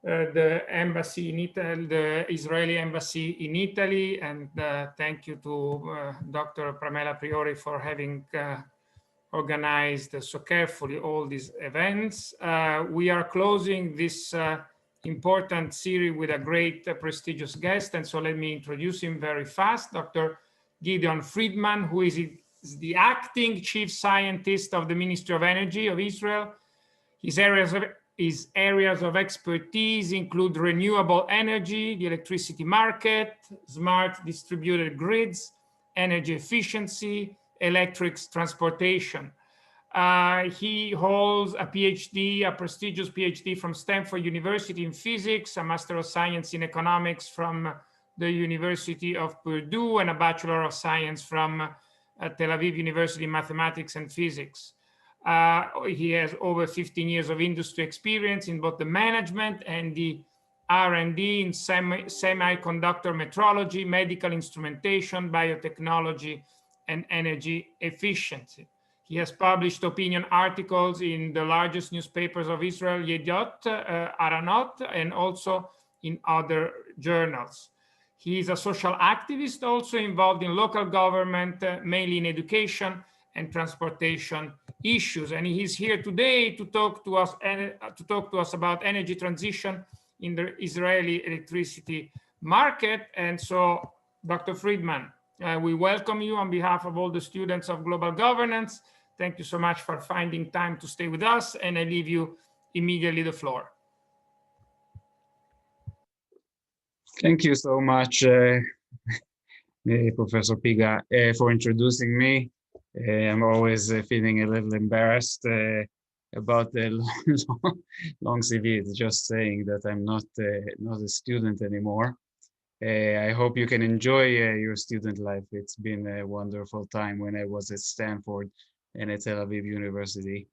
the embassy in Italy, the Israeli embassy in Italy, and thank you to Dr. Pramela Priori for having organized so carefully all these events. We are closing this important series with a great prestigious guest, and so let me introduce him very fast. Dr. Gideon Friedmann, who is the acting chief scientist of the Ministry of Energy of Israel. His areas of expertise include renewable energy, the electricity market, smart distributed grids, energy efficiency, electric transportation. He holds a PhD, a prestigious PhD from Stanford University in physics, a Master of Science in economics from the University of Purdue, and a Bachelor of Science from Tel Aviv University in mathematics and physics. He has over 15 years of industry experience in both the management and the R&D in semiconductor metrology, medical instrumentation, biotechnology, and energy efficiency. He has published opinion articles in the largest newspapers of Israel, Yediot, Aranot, and also in other journals. He is a social activist also involved in local government, mainly in education and transportation issues. And he's here today to talk to us about energy transition in the Israeli electricity market. And so, Dr. Friedmann, we welcome you on behalf of all the students of global governance. Thank you so much for finding time to stay with us, and I leave you immediately the floor. Thank you so much, Professor Piga, for introducing me. I'm always feeling a little embarrassed about the long CV. It's just saying that I'm not a student anymore. I hope you can enjoy your student life. It's been a wonderful time when I was at Stanford and at Tel Aviv University.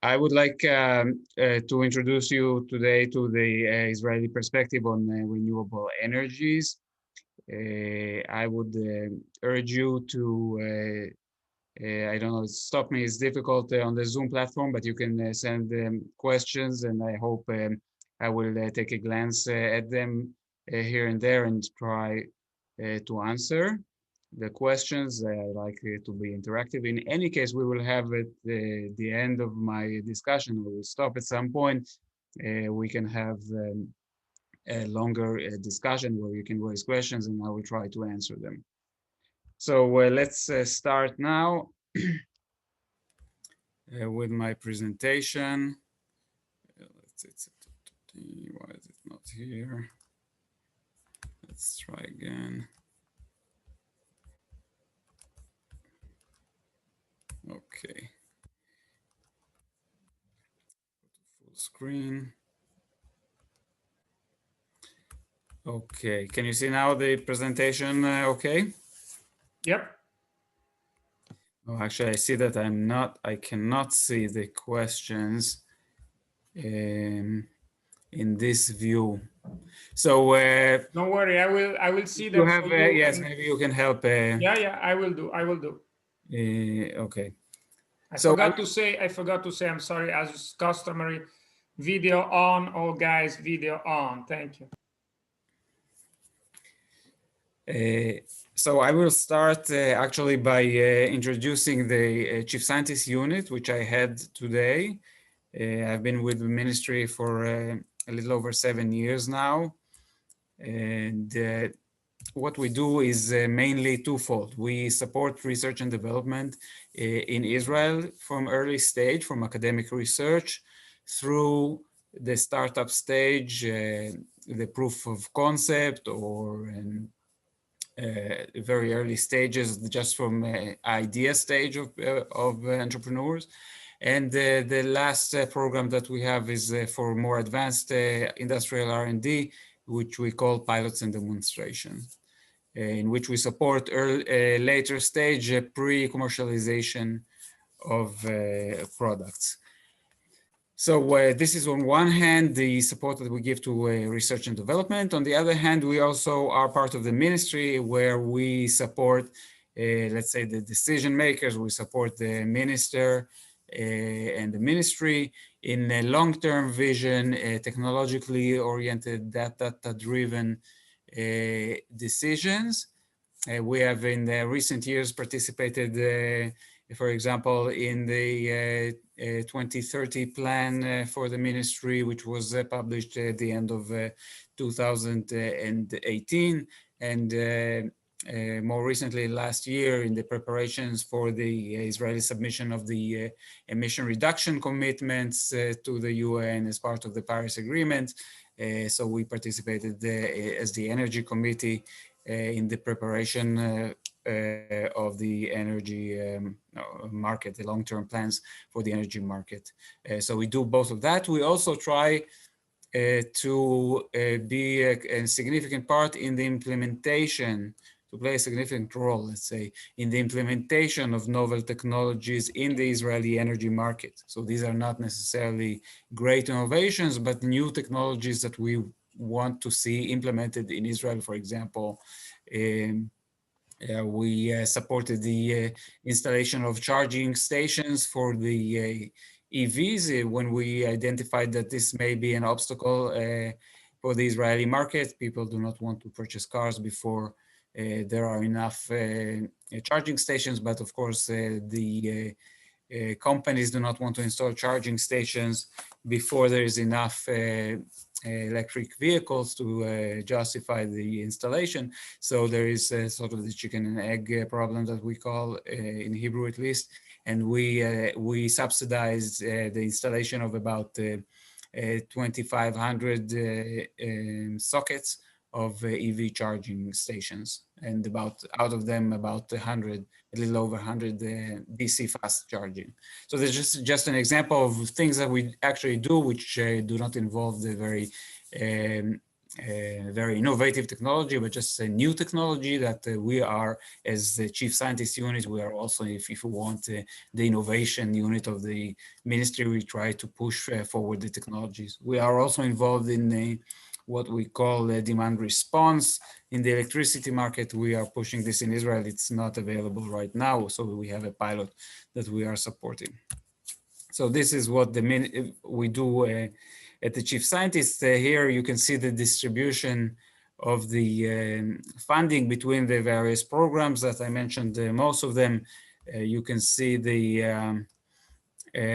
I would like to introduce you today to the Israeli perspective on renewable energies. I would urge you to, I don't know, stop me, it's difficult on the Zoom platform, but you can send questions, and I hope I will take a glance at them here and there and try to answer the questions. I like to be interactive. In any case, we will have at the end of my discussion, we will stop at some point. We can have a longer discussion where you can raise questions and I will try to answer them. So let's start now with my presentation. Why is it not here? Let's try again. Okay. Full screen. Okay, can you see now the presentation okay? Yep. Oh, actually, I see that I cannot see the questions in this view. So don't worry, I will see them. You have yes, maybe you can help. Yeah, I will do. Okay. I forgot to say, I'm sorry, as is customary, video on, all guys, video on. Thank you. So I will start actually by introducing the Chief Scientist Unit, which I had today. I've been with the ministry for a little over 7 years now. And what we do is mainly twofold. We support research and development in Israel from early stage, from academic research through the startup stage, the proof of concept, or very early stages, just from idea stage of entrepreneurs. And the last program that we have is for more advanced industrial R&D, which we call pilots and demonstration, in which we support later stage pre-commercialization of products. So this is on one hand, the support that we give to research and development. On the other hand, we also are part of the ministry where we support, let's say, the decision makers. We support the minister and the ministry. In a long-term vision, technologically oriented, data-driven decisions. We have in the recent years participated, for example, in the 2030 plan for the ministry, which was published at the end of 2018. And more recently, last year, in the preparations for the Israeli submission of the emission reduction commitments to the UN as part of the Paris Agreement. So we participated as the Energy Committee in the preparation of the energy market, the long-term plans for the energy market. So we do both of that. We also try to be a significant part in the implementation, to play a significant role, let's say, in the implementation of novel technologies in the Israeli energy market. So these are not necessarily great innovations, but new technologies that we want to see implemented in Israel, for example. We supported the installation of charging stations for the EVs when we identified that this may be an obstacle for the Israeli market. People do not want to purchase cars before there are enough charging stations, but of course the companies do not want to install charging stations before there is enough electric vehicles to justify the installation. So there is sort of the chicken and egg problem that we call in Hebrew at least. And we subsidized the installation of about 2,500 sockets of EV charging stations, and out of them about 100, a little over 100 DC fast charging. So there's just an example of things that we actually do, which do not involve the very innovative technology, but just a new technology that we are, as the chief scientist unit, we are also, if you want, the innovation unit of the ministry. We try to push forward the technologies. We are also involved in what we call demand response in the electricity market. We are pushing this in Israel. It's not available right now, so we have a pilot that we are supporting. So this is what we do at the chief scientist. Here you can see the distribution of the funding between the various programs that I mentioned, most of them. You can see the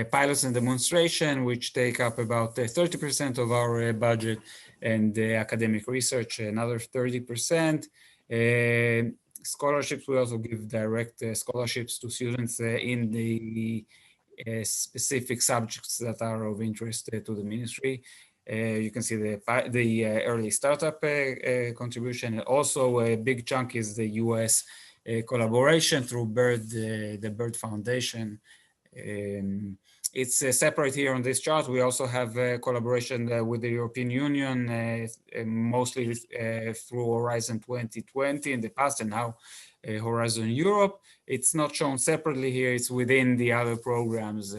pilots and demonstration, which take up about 30% of our budget, and academic research, another 30%. Scholarships, we also give direct scholarships to students in the specific subjects that are of interest to the ministry. You can see the early startup contribution. Also, a big chunk is the US collaboration through the Bird Foundation. It's separate here on this chart. We also have a collaboration with the European Union, mostly through Horizon 2020 in the past, and now Horizon Europe. It's not shown separately here. It's within the other programs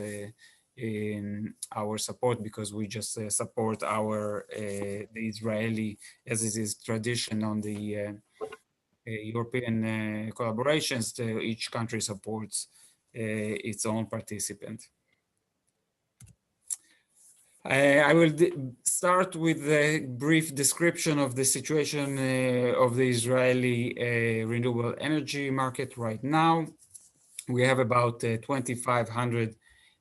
in our support, because we just support the Israeli, as it is tradition on the European collaborations. Each country supports its own participant. I will start with a brief description of the situation of the Israeli renewable energy market right now. We have about 2,500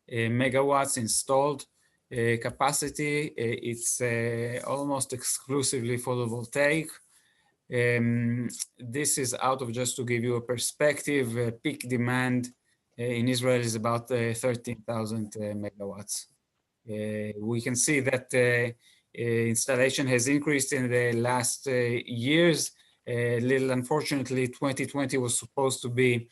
megawatts installed capacity. It's almost exclusively photovoltaic. This is out of, just to give you a perspective, peak demand in Israel is about 13,000 megawatts. We can see that installation has increased in the last years. Unfortunately, 2020 was supposed to be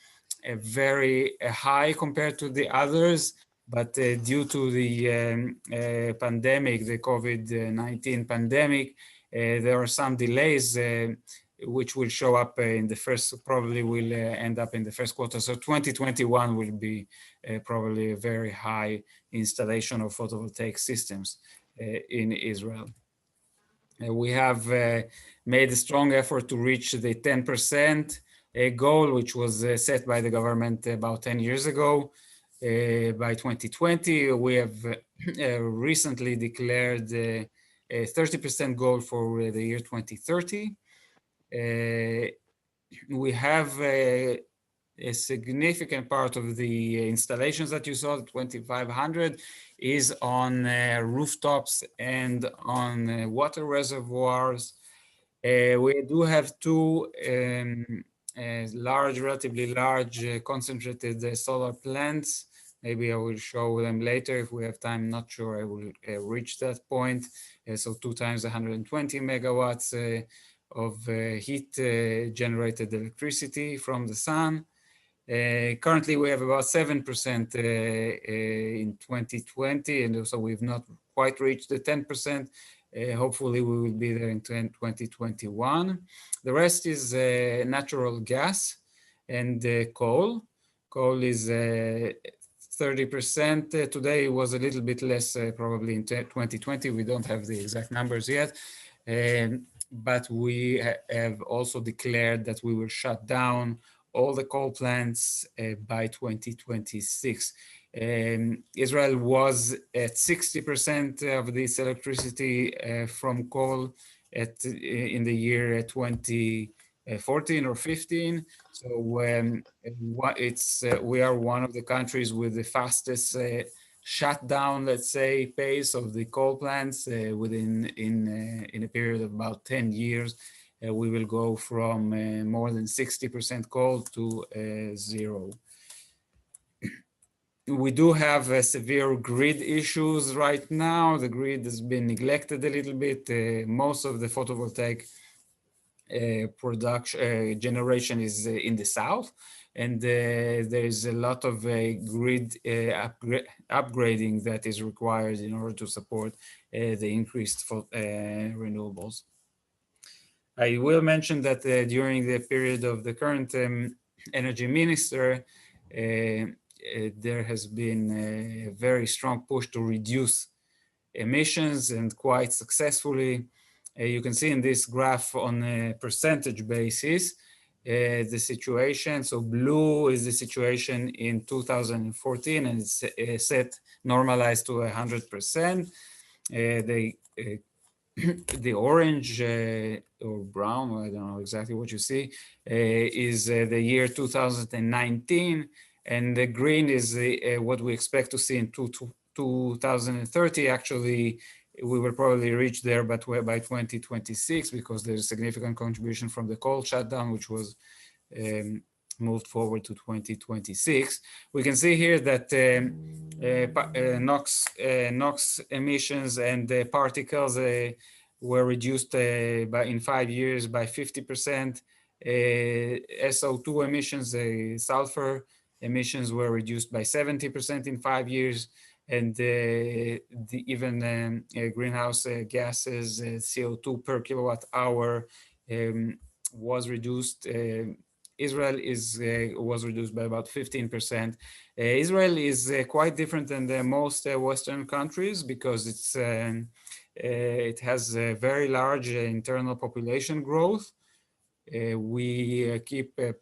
very high compared to the others, but due to the pandemic, the COVID-19 pandemic, there are some delays which will show up in the probably will end up in the first quarter. So 2021 will be probably a very high installation of photovoltaic systems in Israel. We have made a strong effort to reach the 10% goal, which was set by the government about 10 years ago. by 2020. We have recently declared a 30% goal for the year 2030. We have a significant part of the installations that you saw, the 2,500, is on rooftops and on water reservoirs. We do have two relatively large concentrated solar plants. Maybe I will show them later if we have time. Not sure I will reach that point. So 2 times 120 megawatts of heat generated electricity from the sun. Currently, we have about 7% in 2020, and so we've not quite reached the 10%. Hopefully, we will be there in 2021. The rest is natural gas and coal. Coal is 30%. Today it was a little bit less, probably in 2020. We don't have the exact numbers yet. But we have also declared that we will shut down all the coal plants by 2026. Israel was at 60% of this electricity from coal in the year 2014 or 15. So we are one of the countries with the fastest shutdown, let's say, pace of the coal plants in a period of about 10 years. We will go from more than 60% coal to 0. We do have severe grid issues right now. The grid has been neglected a little bit. Most of the photovoltaic generation is in the south, and there is a lot of grid upgrading that is required in order to support the increased renewables. I will mention that during the period of the current energy minister, there has been a very strong push to reduce emissions, and quite successfully. You can see in this graph on a percentage basis the situation. So blue is the situation in 2014, and it's set normalized to 100%. The orange or brown, I don't know exactly what you see, is the year 2019, and the green is what we expect to see in 2030. Actually, we will probably reach there, but by 2026, because there's a significant contribution from the coal shutdown, which was moved forward to 2026. We can see here that NOx emissions and particles were reduced in 5 years by 50%. SO2 emissions, sulfur emissions, were reduced by 70% in 5 years. And even greenhouse gases, CO2 per kilowatt hour, was reduced. Israel was reduced by about 15%. Israel is quite different than the most Western countries, because it has a very large internal population growth. We keep a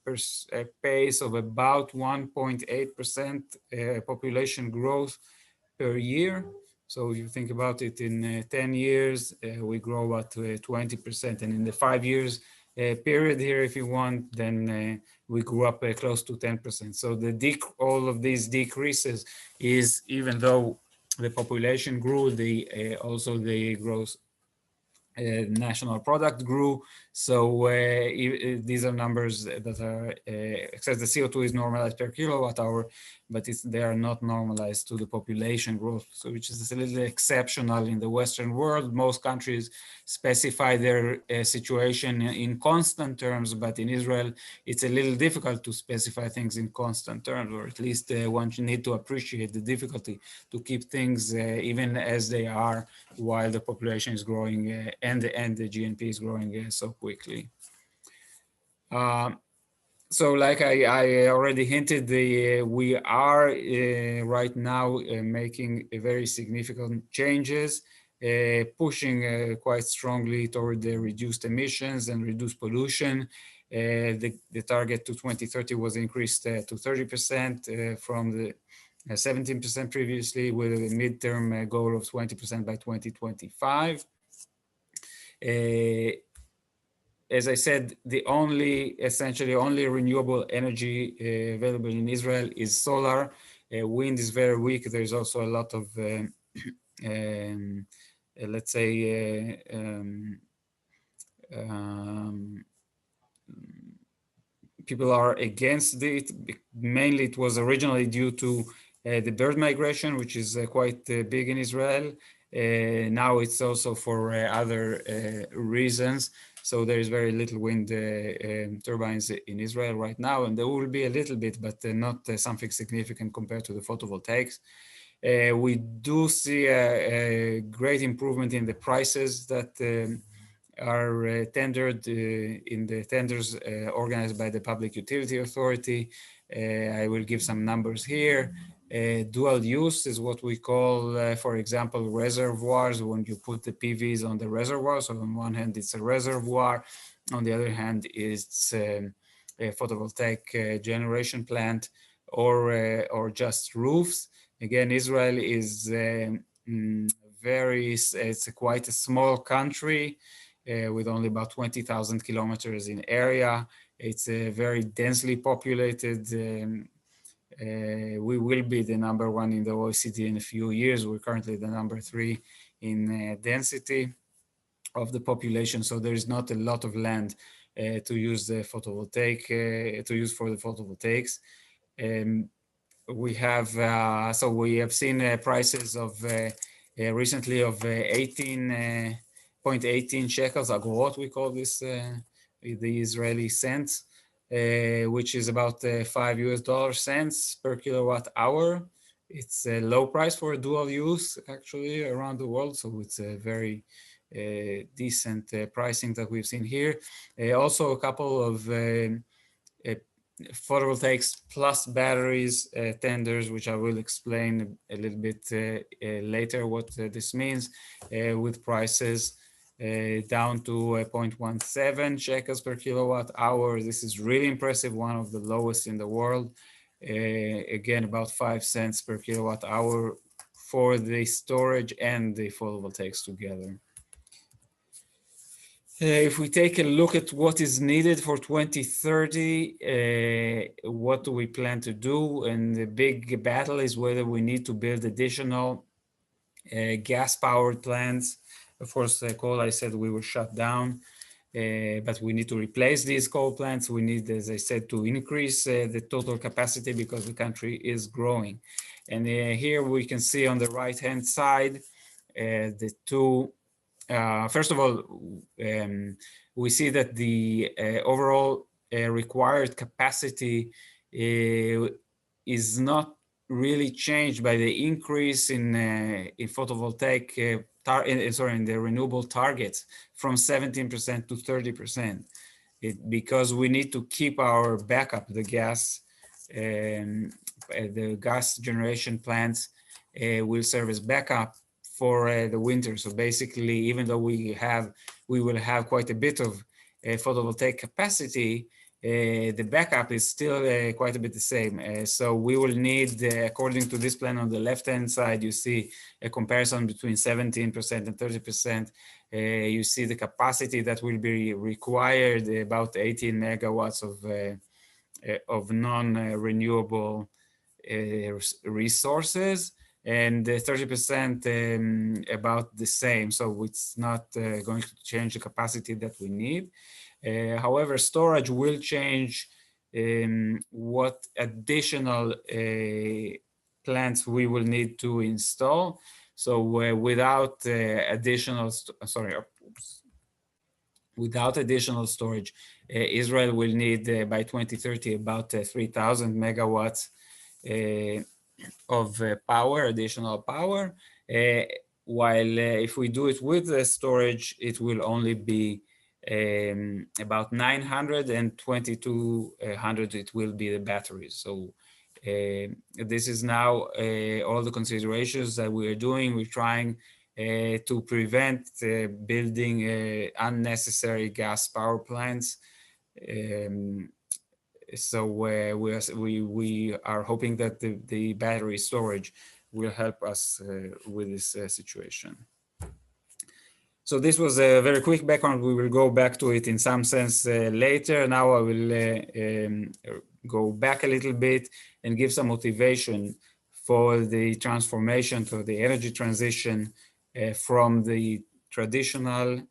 pace of about 1.8% population growth per year. So if you think about it, in 10 years, we grow about 20%. And in the 5 years period here, if you want, then we grew up close to 10%. So all of these decreases is, even though the population grew, also the growth national product grew. So these are numbers that are, except the CO2 is normalized per kilowatt hour, but they are not normalized to the population growth, so which is a little exceptional in the Western world. Most countries specify their situation in constant terms, but in Israel, it's a little difficult to specify things in constant terms, or at least one need to appreciate the difficulty to keep things even as they are, while the population is growing and the GNP is growing so quickly. So like I already hinted, we are right now making very significant changes, pushing quite strongly toward the reduced emissions and reduced pollution. The target to 2030 was increased to 30% from 17% previously, with a midterm goal of 20% by 2025. As I said, essentially only renewable energy available in Israel is solar. Wind is very weak. There's also a lot of, let's say, people are against it. Mainly, it was originally due to the bird migration, which is quite big in Israel. Now it's also for other reasons. So there is very little wind turbines in Israel right now, and there will be a little bit, but not something significant compared to the photovoltaics. We do see a great improvement in the prices that are tendered in the tenders organized by the Public Utility Authority. I will give some numbers here. Dual use is what we call, for example, reservoirs, when you put the PVs on the reservoir. So on one hand, it's a reservoir. On the other hand, it's a photovoltaic generation plant, or just roofs. Again, Israel is it's quite a small country with only about 20,000 kilometers in area. It's very densely populated. We will be the #1 in the OECD in a few years. We're currently the #3 in density of the population. So there is not a lot of land to use the photovoltaic for the photovoltaics. We have seen prices of recently of 18.18 shekels, agorot, we call this, the Israeli cents, which is about $5 per kilowatt hour. It's a low price for a dual use actually around the world, so it's a very decent pricing that we've seen here. Also a couple of photovoltaics plus batteries tenders, which I will explain a little bit later what this means, with prices down to 0.17 shekels per kilowatt hour. This is really impressive, one of the lowest in the world. Again, about 5 cents per kilowatt hour for the storage and the photovoltaics together. If we take a look at what is needed for 2030, what do we plan to do? And the big battle is whether we need to build additional gas-powered plants. Of course, coal, I said we were shut down, but we need to replace these coal plants. We need, as I said, to increase the total capacity because the country is growing. And here we can see on the right-hand side the two. First of all, we see that the overall required capacity is not really changed by the increase in photovoltaic, in the renewable targets from 17% to 30%. Because we need to keep our backup, the gas generation plants will serve as backup for the winter. So basically, even though we will have quite a bit of photovoltaic capacity, the backup is still quite a bit the same. So we will need, according to this plan on the left-hand side, you see a comparison between 17% and 30%. You see the capacity that will be required, about 18 megawatts of non-renewable resources, and 30% about the same. So it's not going to change the capacity that we need. However, storage will change what additional plants we will need to install. So without additional storage, Israel will need by 2030 about 3,000 megawatts of additional power. While if we do it with the storage, it will only be about 900, and 2,200 it will be the batteries. So this is now all the considerations that we are doing. We're trying to prevent building unnecessary gas power plants. So we are hoping that the battery storage will help us with this situation. So this was a very quick background. We will go back to it in some sense later. Now I will go back a little bit and give some motivation for the transformation to the energy transition from the traditional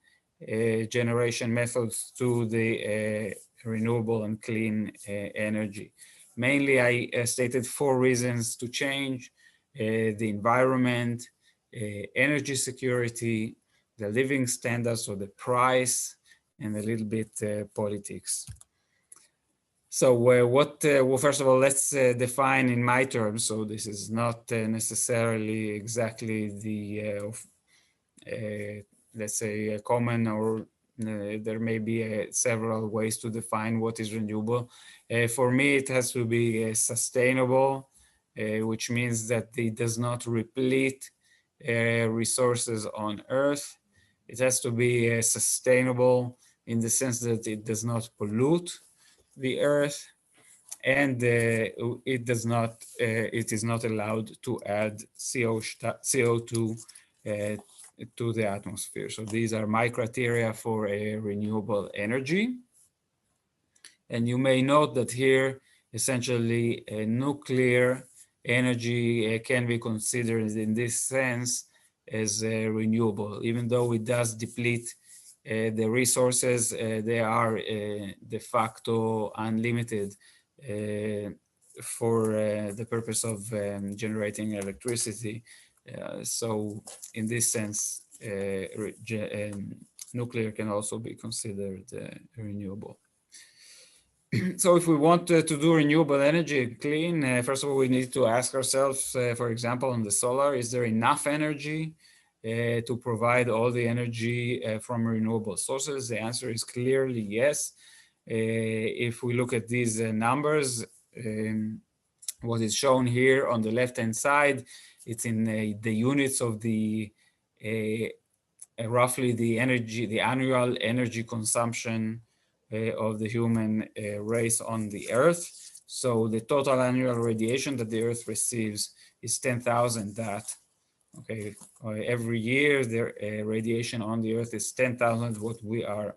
generation methods to the renewable and clean energy. Mainly, I stated 4 reasons to change: the environment, energy security, the living standards, or the price, and a little bit politics. So well, first of all, let's define in my terms. So this is not necessarily exactly the, let's say, a common, or there may be several ways to define what is renewable. For me, it has to be sustainable, which means that it does not replete resources on Earth. It has to be sustainable in the sense that it does not pollute the Earth, and it is not allowed to add CO2 to the atmosphere. So these are my criteria for a renewable energy. And you may note that here, essentially, nuclear energy can be considered in this sense as renewable. Even though it does deplete the resources, they are de facto unlimited for the purpose of generating electricity. So in this sense, nuclear can also be considered renewable. So if we want to do renewable energy clean, first of all, we need to ask ourselves, for example, on the solar, is there enough energy to provide all the energy from renewable sources? The answer is clearly yes. If we look at these numbers, what is shown here on the left-hand side, it's in the units of the roughly the annual energy consumption of the human race on the Earth. So the total annual radiation that the Earth receives is 10,000 that. Okay, every year the radiation on the Earth is 10,000 what we are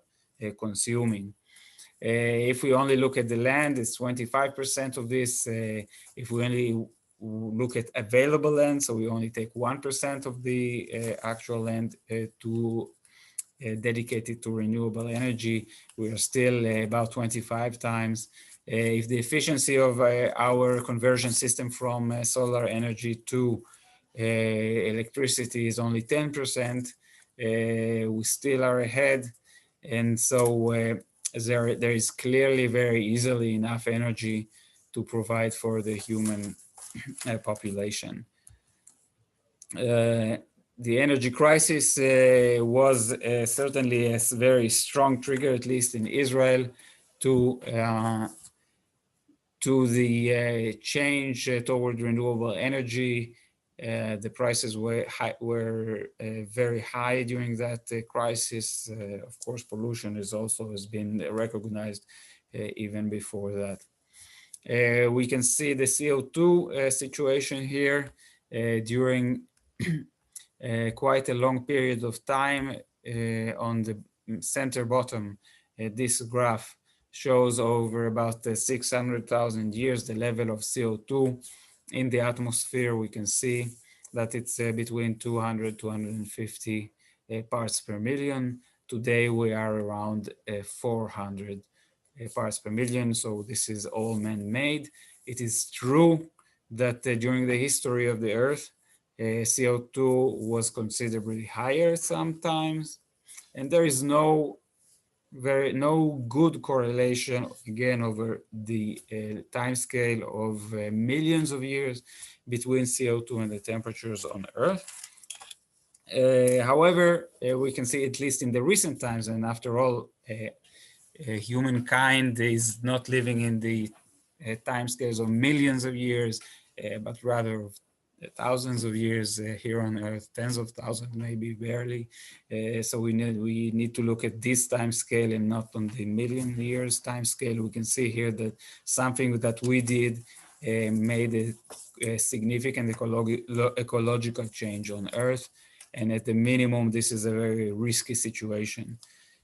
consuming. If we only look at the land, it's 25% of this. If we only look at available land, so we only take 1% of the actual land to dedicated to renewable energy, we are still about 25 times. If the efficiency of our conversion system from solar energy to electricity is only 10%, we still are ahead. And so there is clearly very easily enough energy to provide for the human population. The energy crisis was certainly a very strong trigger, at least in Israel, to the change toward renewable energy. The prices were very high during that crisis. Of course, pollution has been recognized even before that. We can see the CO2 situation here during quite a long period of time. On the center bottom, this graph shows over about 600,000 years the level of CO2 in the atmosphere. We can see that it's between 200, 250 parts per million. Today we are around 400 parts per million, so this is all man-made. It is true that during the history of the Earth, CO2 was considerably higher sometimes, and there is no good correlation, again, over the time scale of millions of years between CO2 and the temperatures on Earth. However, we can see, at least in the recent times, and after all, humankind is not living in the timescales of millions of years, but rather of thousands of years here on Earth, tens of thousands, maybe barely. So we need to look at this time scale and not on the million years time scale. We can see here that something that we did made a significant ecological change on Earth. And at the minimum, this is a very risky situation.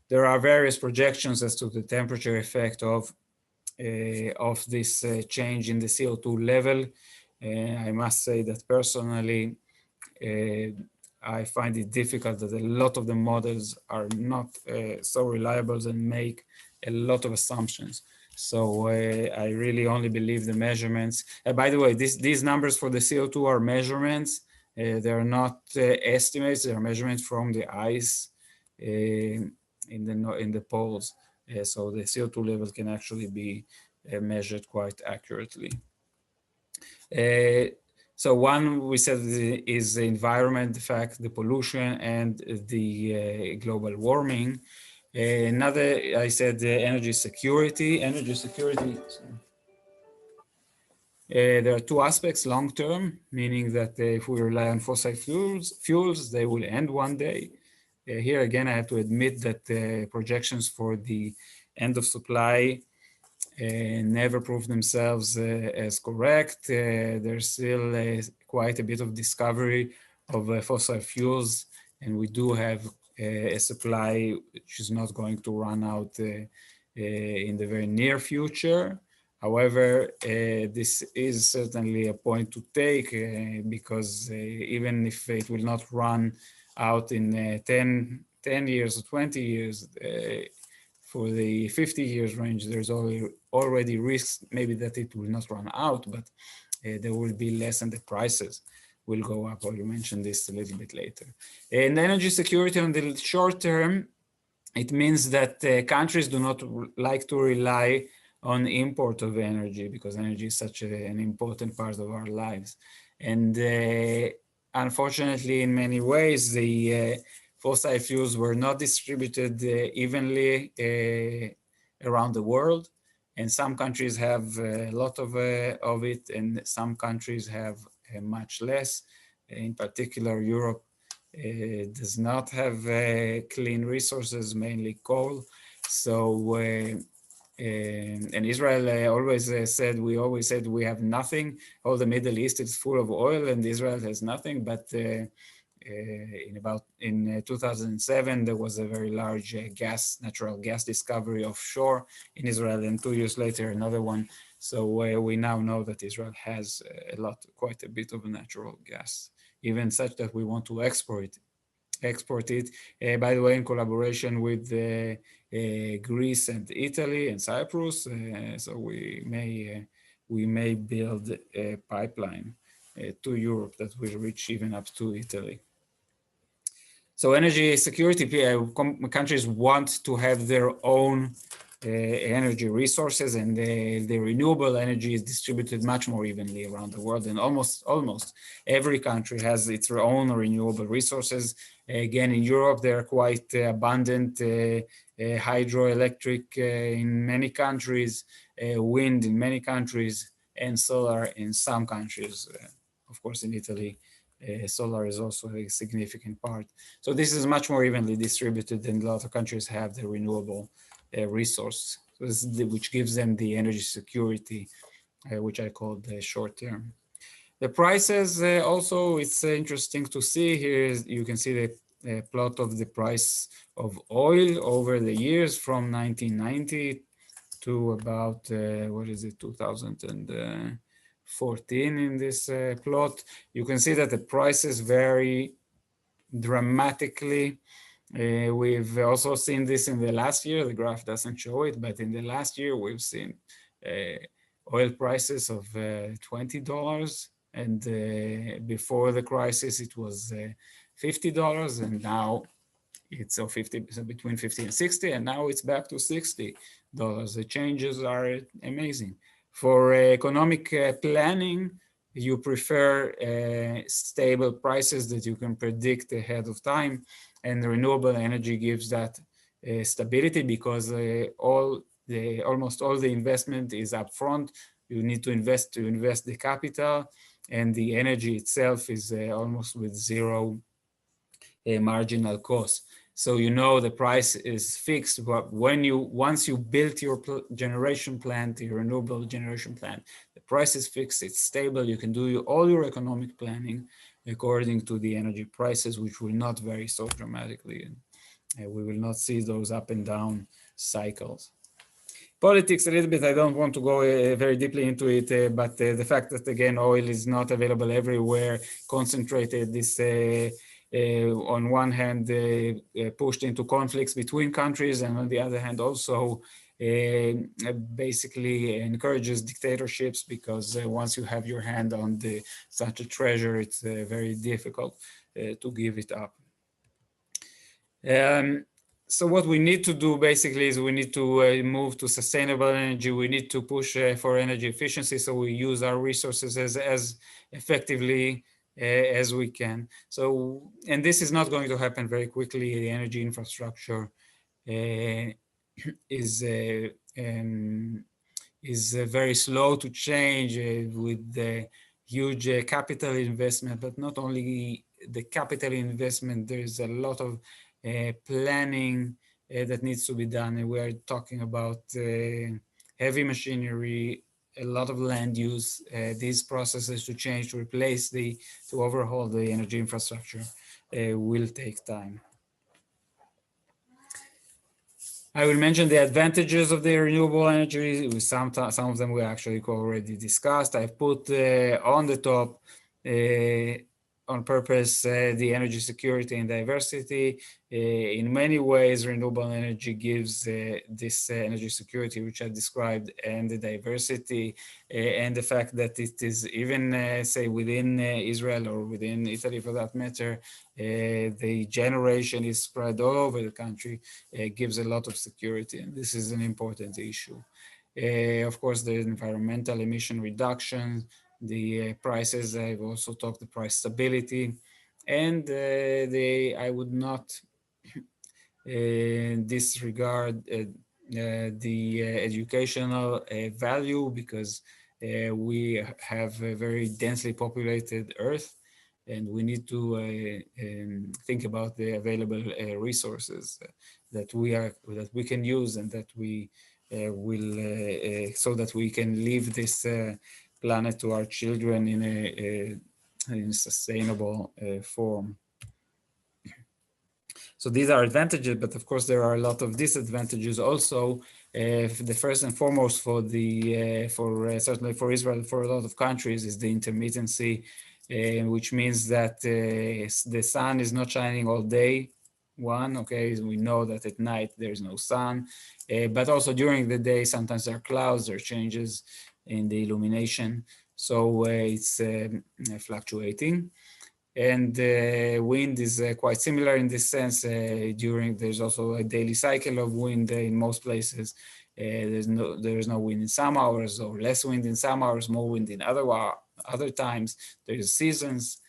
There are various projections as to the temperature effect of this change in the CO2 level. I must say that personally, I find it difficult that a lot of the models are not so reliable and make a lot of assumptions. So I really only believe the measurements. By the way, these numbers for the CO2 are measurements. They're not estimates. They're measurements from the ice in the poles. So the CO2 level can actually be measured quite accurately. So one we said is the environment, the fact, the pollution, and the global warming. Another, I said, energy security. Energy security. There are two aspects: long term, meaning that if we rely on fossil fuels, they will end one day. Here again, I have to admit that projections for the end of supply never prove themselves as correct. There's still quite a bit of discovery of fossil fuels, and we do have a supply which is not going to run out in the very near future. However, this is certainly a point to take because even if it will not run out in 10 years or 20 years, for the 50 years range, there's already risks, maybe that it will not run out, but there will be less and the prices will go up. Or you mentioned this a little bit later. And energy security on the short term, it means that countries do not like to rely on import of energy because energy is such an important part of our lives. And unfortunately, in many ways, the fossil fuels were not distributed evenly around the world. And some countries have a lot of it, and some countries have much less. In particular, Europe does not have clean resources, mainly coal. So, and Israel always said, we always said we have nothing. All the Middle East is full of oil and Israel has nothing. But in 2007, there was a very large natural gas discovery offshore in Israel, and 2 years later, another one. So we now know that Israel has quite a bit of natural gas, even such that we want to export it. By the way, in collaboration with Greece and Italy and Cyprus. So we may build a pipeline to Europe that will reach even up to Italy. So energy security, countries want to have their own energy resources, and the renewable energy is distributed much more evenly around the world, and almost every country has its own renewable resources. Again, in Europe, they're quite abundant, hydroelectric in many countries, wind in many countries, and solar in some countries. Of course, in Italy, solar is also a significant part. So this is much more evenly distributed than a lot of countries have the renewable resource, which gives them the energy security, which I call the short term. The prices also, it's interesting to see here. You can see the plot of the price of oil over the years from 1990 to about, 2014 in this plot. You can see that the prices vary dramatically. We've also seen this in the last year. The graph doesn't show it, but in the last year, we've seen oil prices of $20. And before the crisis, it was $50. And now it's between 50 and 60. And now it's back to $60. The changes are amazing. For economic planning, you prefer stable prices that you can predict ahead of time, and renewable energy gives that stability because almost all the investment is upfront. You need to invest the capital, and the energy itself is almost with zero marginal cost. So you know the price is fixed, but once you built your generation plant, your renewable generation plant, the price is fixed, it's stable, you can do all your economic planning according to the energy prices, which will not vary so dramatically. And we will not see those up and down cycles. Politics a little bit, I don't want to go very deeply into it, but the fact that, again, oil is not available everywhere, concentrated this, on one hand, pushed into conflicts between countries, and on the other hand, also basically encourages dictatorships, because once you have your hand on such a treasure, it's very difficult to give it up. So what we need to do basically is we need to move to sustainable energy. We need to push for energy efficiency, so we use our resources as effectively as we can. So, and this is not going to happen very quickly. The energy infrastructure is very slow to change with the huge capital investment, but not only the capital investment, there's a lot of planning that needs to be done. And we are talking about heavy machinery, a lot of land use. These processes to change, to replace to overhaul the energy infrastructure will take time. I will mention the advantages of the renewable energy. Some of them we actually already discussed. I've put on the top on purpose the energy security and diversity. In many ways, renewable energy gives this energy security, which I described, and the diversity, and the fact that it is even, say, within Israel or within Italy for that matter, the generation is spread all over the country, gives a lot of security, and this is an important issue. Of course, there's environmental emission reduction, the prices, I've also talked the price stability, and I would not disregard the educational value, because we have a very densely populated Earth, and we need to think about the available resources that we can use, and that we will, so that we can leave this planet to our children in a sustainable form. So these are advantages, but of course there are a lot of disadvantages also. The first and foremost for certainly for Israel, for a lot of countries, is the intermittency, which means that the sun is not shining all day. Okay, we know that at night there is no sun, but also during the day sometimes there are clouds, there are changes in the illumination, so it's fluctuating. And wind is quite similar in this sense. There's also a daily cycle of wind in most places. There's no wind in some hours, or less wind in some hours, more wind in other times. There's seasons.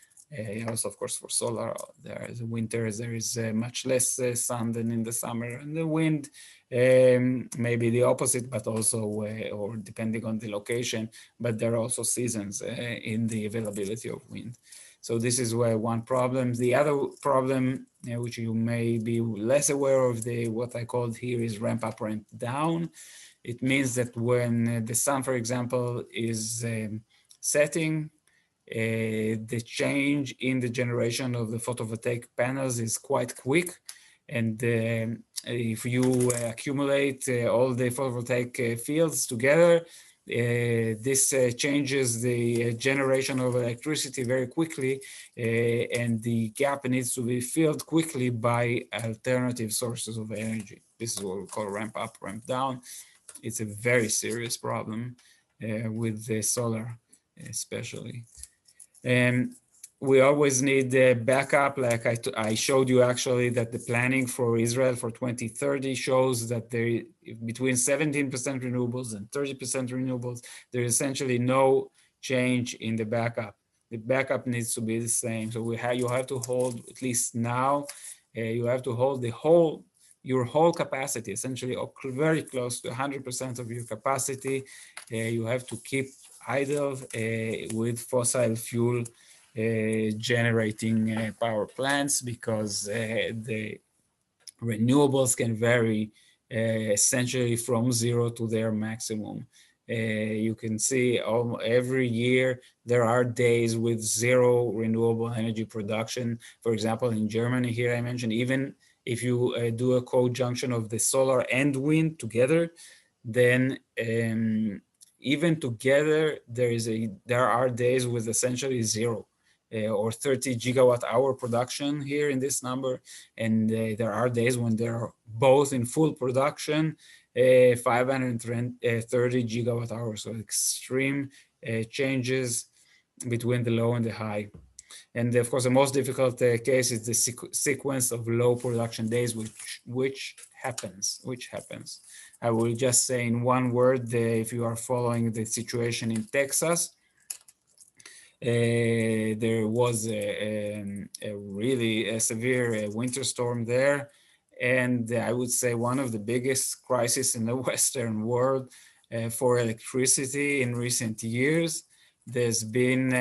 Also, of course, for solar, there is winters, there is much less sun than in the summer, and the wind may be the opposite, but also, or depending on the location, but there are also seasons in the availability of wind. So this is one problem. The other problem, which you may be less aware of, what I called here is ramp up, ramp down. It means that when the sun, for example, is setting, the change in the generation of the photovoltaic panels is quite quick. And if you accumulate all the photovoltaic fields together, this changes the generation of electricity very quickly, and the gap needs to be filled quickly by alternative sources of energy. This is what we call ramp up, ramp down. It's a very serious problem with the solar especially. We always need backup. Like I showed you actually that the planning for Israel for 2030 shows that there between 17% renewables and 30% renewables, there is essentially no change in the backup. The backup needs to be the same. So you have to hold, at least now, you have to hold your whole capacity, essentially very close to 100% of your capacity. You have to keep idle with fossil fuel generating power plants, because the renewables can vary essentially from zero to their maximum. You can see every year there are days with zero renewable energy production. For example, in Germany here I mentioned, even if you do a conjunction of the solar and wind together, then even together there are days with essentially zero. Or 30 gigawatt hour production here in this number. And there are days when they're both in full production, 530 gigawatt hours. So extreme changes between the low and the high. And of course, the most difficult case is the sequence of low production days, which happens. I will just say in one word, if you are following the situation in Texas, there was a really severe winter storm there. And I would say one of the biggest crises in the Western world for electricity in recent years. There's been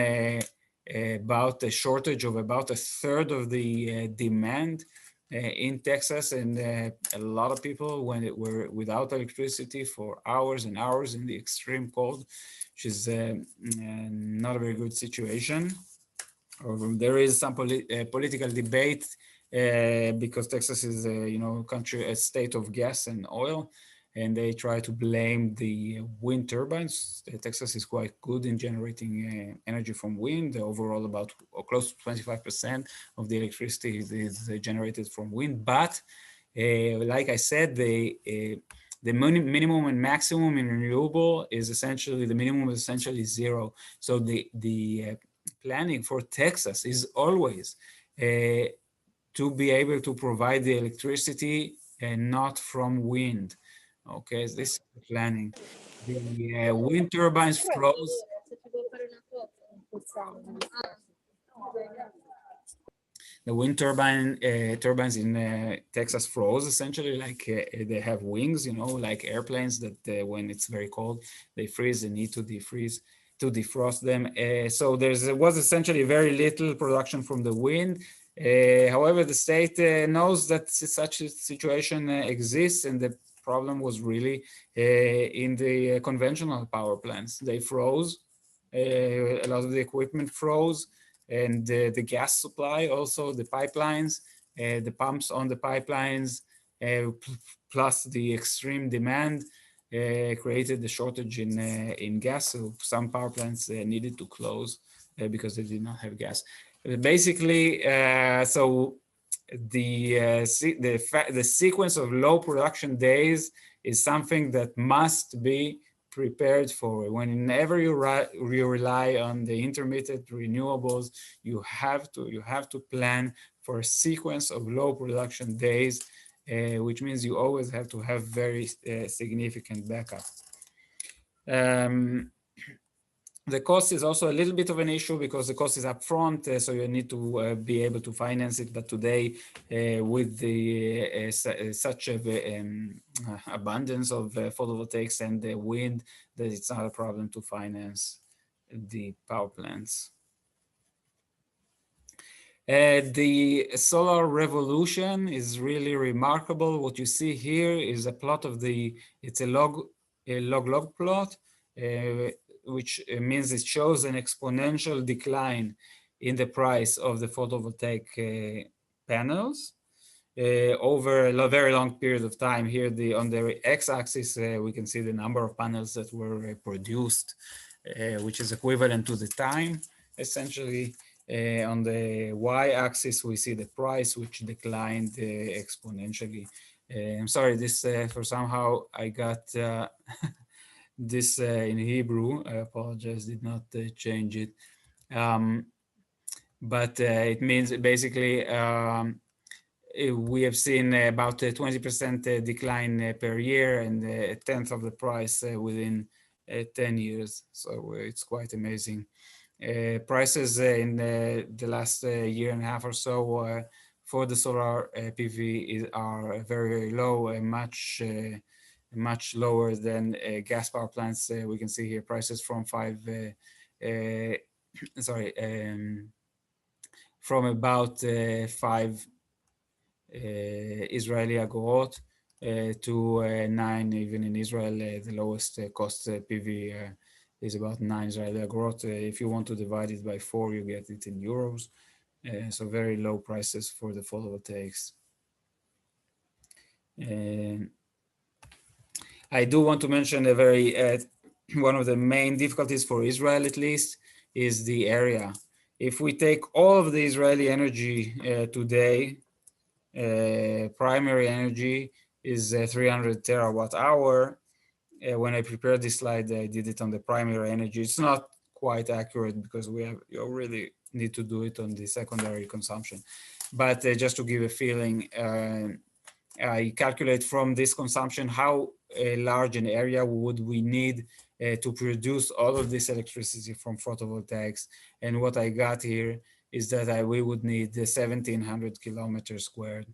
about a shortage of about a third of the demand in Texas, and a lot of people were without electricity for hours and hours in the extreme cold, which is not a very good situation. There is some political debate because Texas is a state of gas and oil, and they try to blame the wind turbines. Texas is quite good in generating energy from wind. Overall, about close to 25% of the electricity is generated from wind. But like I said, the minimum and maximum in renewable is essentially, the minimum is essentially zero. So the planning for Texas is always to be able to provide the electricity and not from wind. Okay, so this is the planning. The wind turbines froze. The wind turbines in Texas froze essentially, like they have wings, like airplanes that when it's very cold, they freeze and need to defrost them. So there was essentially very little production from the wind. However, the state knows that such a situation exists, and the problem was really in the conventional power plants. They froze. A lot of the equipment froze, and the gas supply, also the pipelines, the pumps on the pipelines, plus the extreme demand created the shortage in gas. So some power plants needed to close because they did not have gas. Basically, so the sequence of low production days is something that must be prepared for. Whenever you rely on the intermittent renewables, you have to plan for a sequence of low production days, which means you always have to have very significant backup. The cost is also a little bit of an issue because the cost is upfront, so you need to be able to finance it. But today, with the such abundance of photovoltaics and the wind, that it's not a problem to finance the power plants. The solar revolution is really remarkable. What you see here is a plot of it's a log plot, which means it shows an exponential decline in the price of the photovoltaic panels over a very long period of time. Here, on the x-axis, we can see the number of panels that were produced, which is equivalent to the time, essentially. On the y-axis, we see the price, which declined exponentially. I'm sorry, this for somehow I got this in Hebrew. I apologize, did not change it. But it means basically we have seen about a 20% decline per year, and a tenth of the price within 10 years. So it's quite amazing. Prices in the last year and a half or so for the solar PV are very, very low, much much lower than gas power plants. We can see here prices from from about 5 Israeli agorot to 9, even in Israel. The lowest cost PV is about 9 Israeli agorot. If you want to divide it by 4, you get it in euros. So very low prices for the photovoltaics. I do want to mention a very one of the main difficulties for Israel, at least, is the area. If we take all of the Israeli energy today, primary energy is 300 terawatt hour. When I prepared this slide, I did it on the primary energy. It's not quite accurate because you really need to do it on the secondary consumption. But just to give a feeling, I calculate from this consumption how large an area would we need to produce all of this electricity from photovoltaics. And what I got here is that we would need 1,700 kilometers squared.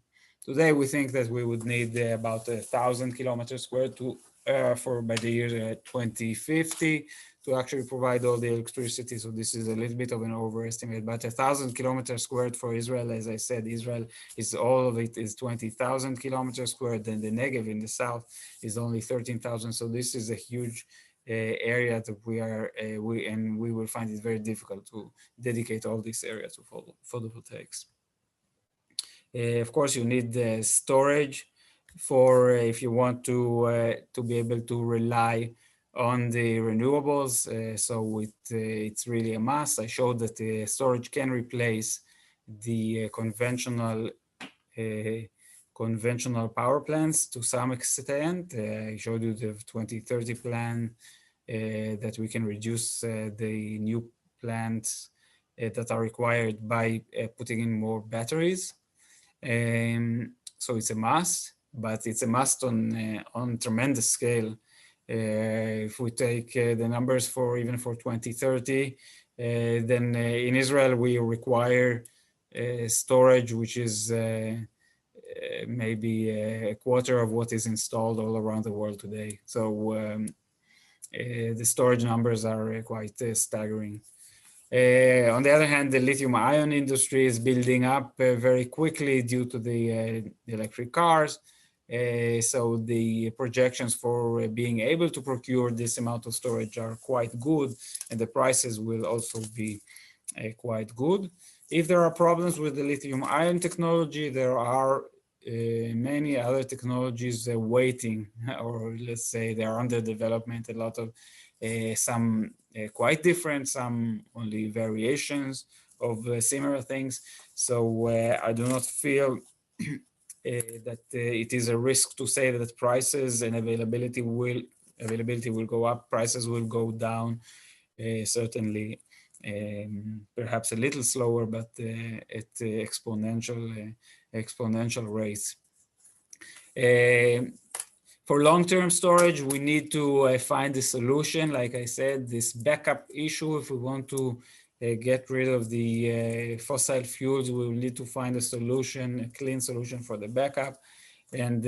Today, we think that we would need about 1,000 kilometers squared by the year 2050 to actually provide all the electricity. So this is a little bit of an overestimate, but 1,000 kilometers squared for Israel, as I said, Israel is all of it is 20,000 kilometers squared. Then the Negev in the south is only 13,000. So this is a huge area that we will find it very difficult to dedicate all this area to photovoltaics. Of course, you need storage for if you want to be able to rely on the renewables. So it's really a must. I showed that the storage can replace the conventional power plants to some extent. I showed you the 2030 plan that we can reduce the new plants that are required by putting in more batteries. So it's a must, but it's a must on tremendous scale. If we take the numbers even for 2030, then in Israel we require storage, which is maybe a quarter of what is installed all around the world today. So the storage numbers are quite staggering. On the other hand, the lithium-ion industry is building up very quickly due to the electric cars. So the projections for being able to procure this amount of storage are quite good, and the prices will also be quite good. If there are problems with the lithium-ion technology, there are many other technologies waiting, or let's say they are under development. A lot of some quite different, some only variations of similar things. So I do not feel that it is a risk to say that prices and availability will go up, prices will go down, certainly, perhaps a little slower, but at exponential rates. For long-term storage, we need to find a solution. Like I said, this backup issue, if we want to get rid of the fossil fuels, we will need to find a solution, a clean solution for the backup. And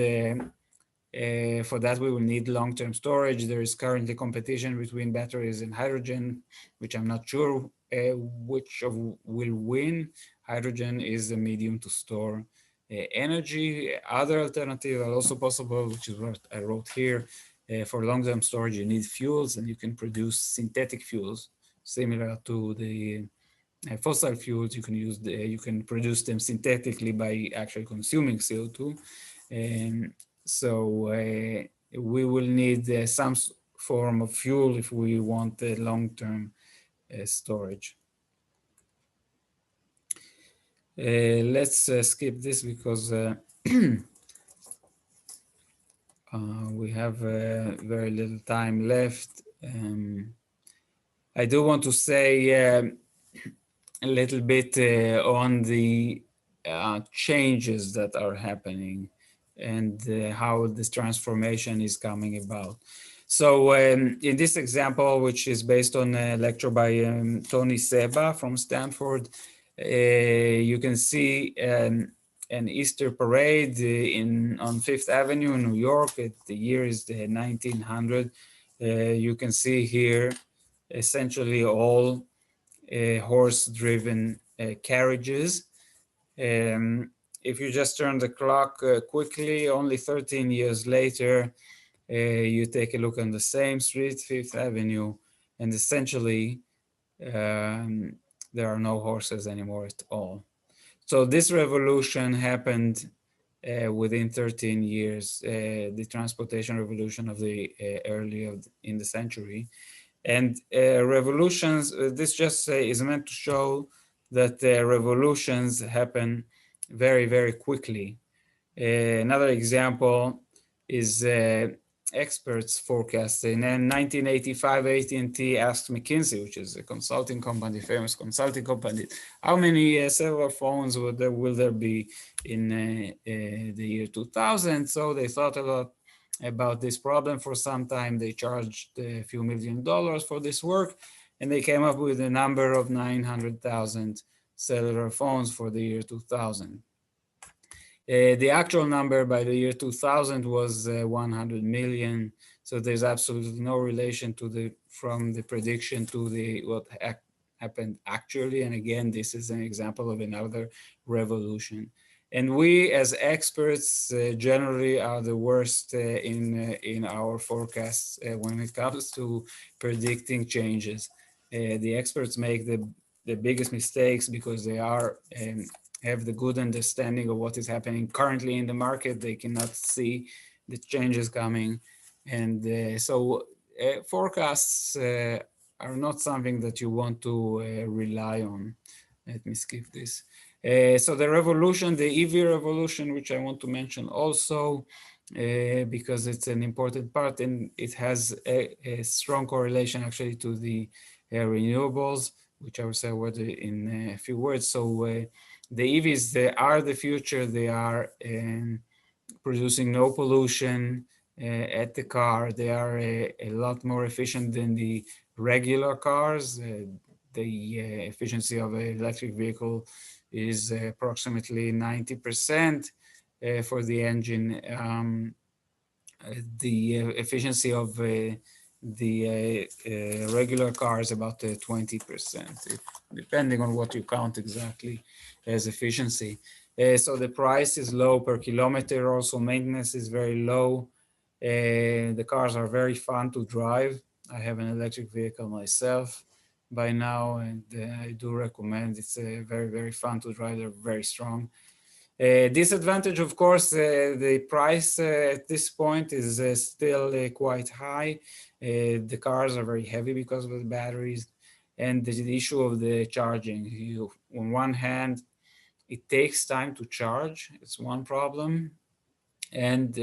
for that, we will need long-term storage. There is currently competition between batteries and hydrogen, which I'm not sure which will win. Hydrogen is a medium to store energy. Other alternatives are also possible, which is what I wrote here. For long-term storage, you need fuels, and you can produce synthetic fuels similar to the fossil fuels. You can produce them synthetically by actually consuming CO2. So we will need some form of fuel if we want long-term storage. Let's skip this because we have very little time left. I do want to say a little bit on the changes that are happening and how this transformation is coming about. So in this example, which is based on a lecture by Tony Seba from Stanford, you can see an Easter parade on Fifth Avenue in New York. The year is the 1900. You can see here essentially all horse-driven carriages. If you just turn the clock quickly, only 13 years later, you take a look on the same street, Fifth Avenue, and essentially there are no horses anymore at all. So this revolution happened within 13 years, the transportation revolution of the in the century. And revolutions, this just is meant to show that revolutions happen very, very quickly. Another example is experts forecasting. In 1985, AT&T asked McKinsey, which is a consulting company, famous consulting company, how many cellular phones will there be in the year 2000? So they thought a lot about this problem for some time. They charged a few $1 million for this work, and they came up with a number of 900,000 cellular phones for the year 2000. The actual number by the year 2000 was 100 million. So there's absolutely no relation from the prediction to what happened actually. And again, this is an example of another revolution. And we as experts generally are the worst in our forecasts when it comes to predicting changes. The experts make the biggest mistakes because they have the good understanding of what is happening currently in the market. They cannot see the changes coming. And so forecasts are not something that you want to rely on. Let me skip this. So the revolution, the EV revolution, which I want to mention also, because it's an important part and it has a strong correlation actually to the renewables, which I will say in a few words. So the EVs, they are the future. They are producing no pollution at the car. They are a lot more efficient than the regular cars. The efficiency of an electric vehicle is approximately 90% for the engine. The efficiency of the regular car is about 20%, depending on what you count exactly as efficiency. So the price is low per kilometer. Also, maintenance is very low. The cars are very fun to drive. I have an electric vehicle myself by now, and I do recommend. It's very, very fun to drive. They're very strong. Disadvantage, of course, the price at this point is still quite high. The cars are very heavy because of the batteries, and the issue of the charging. On one hand, it takes time to charge. It's one problem. And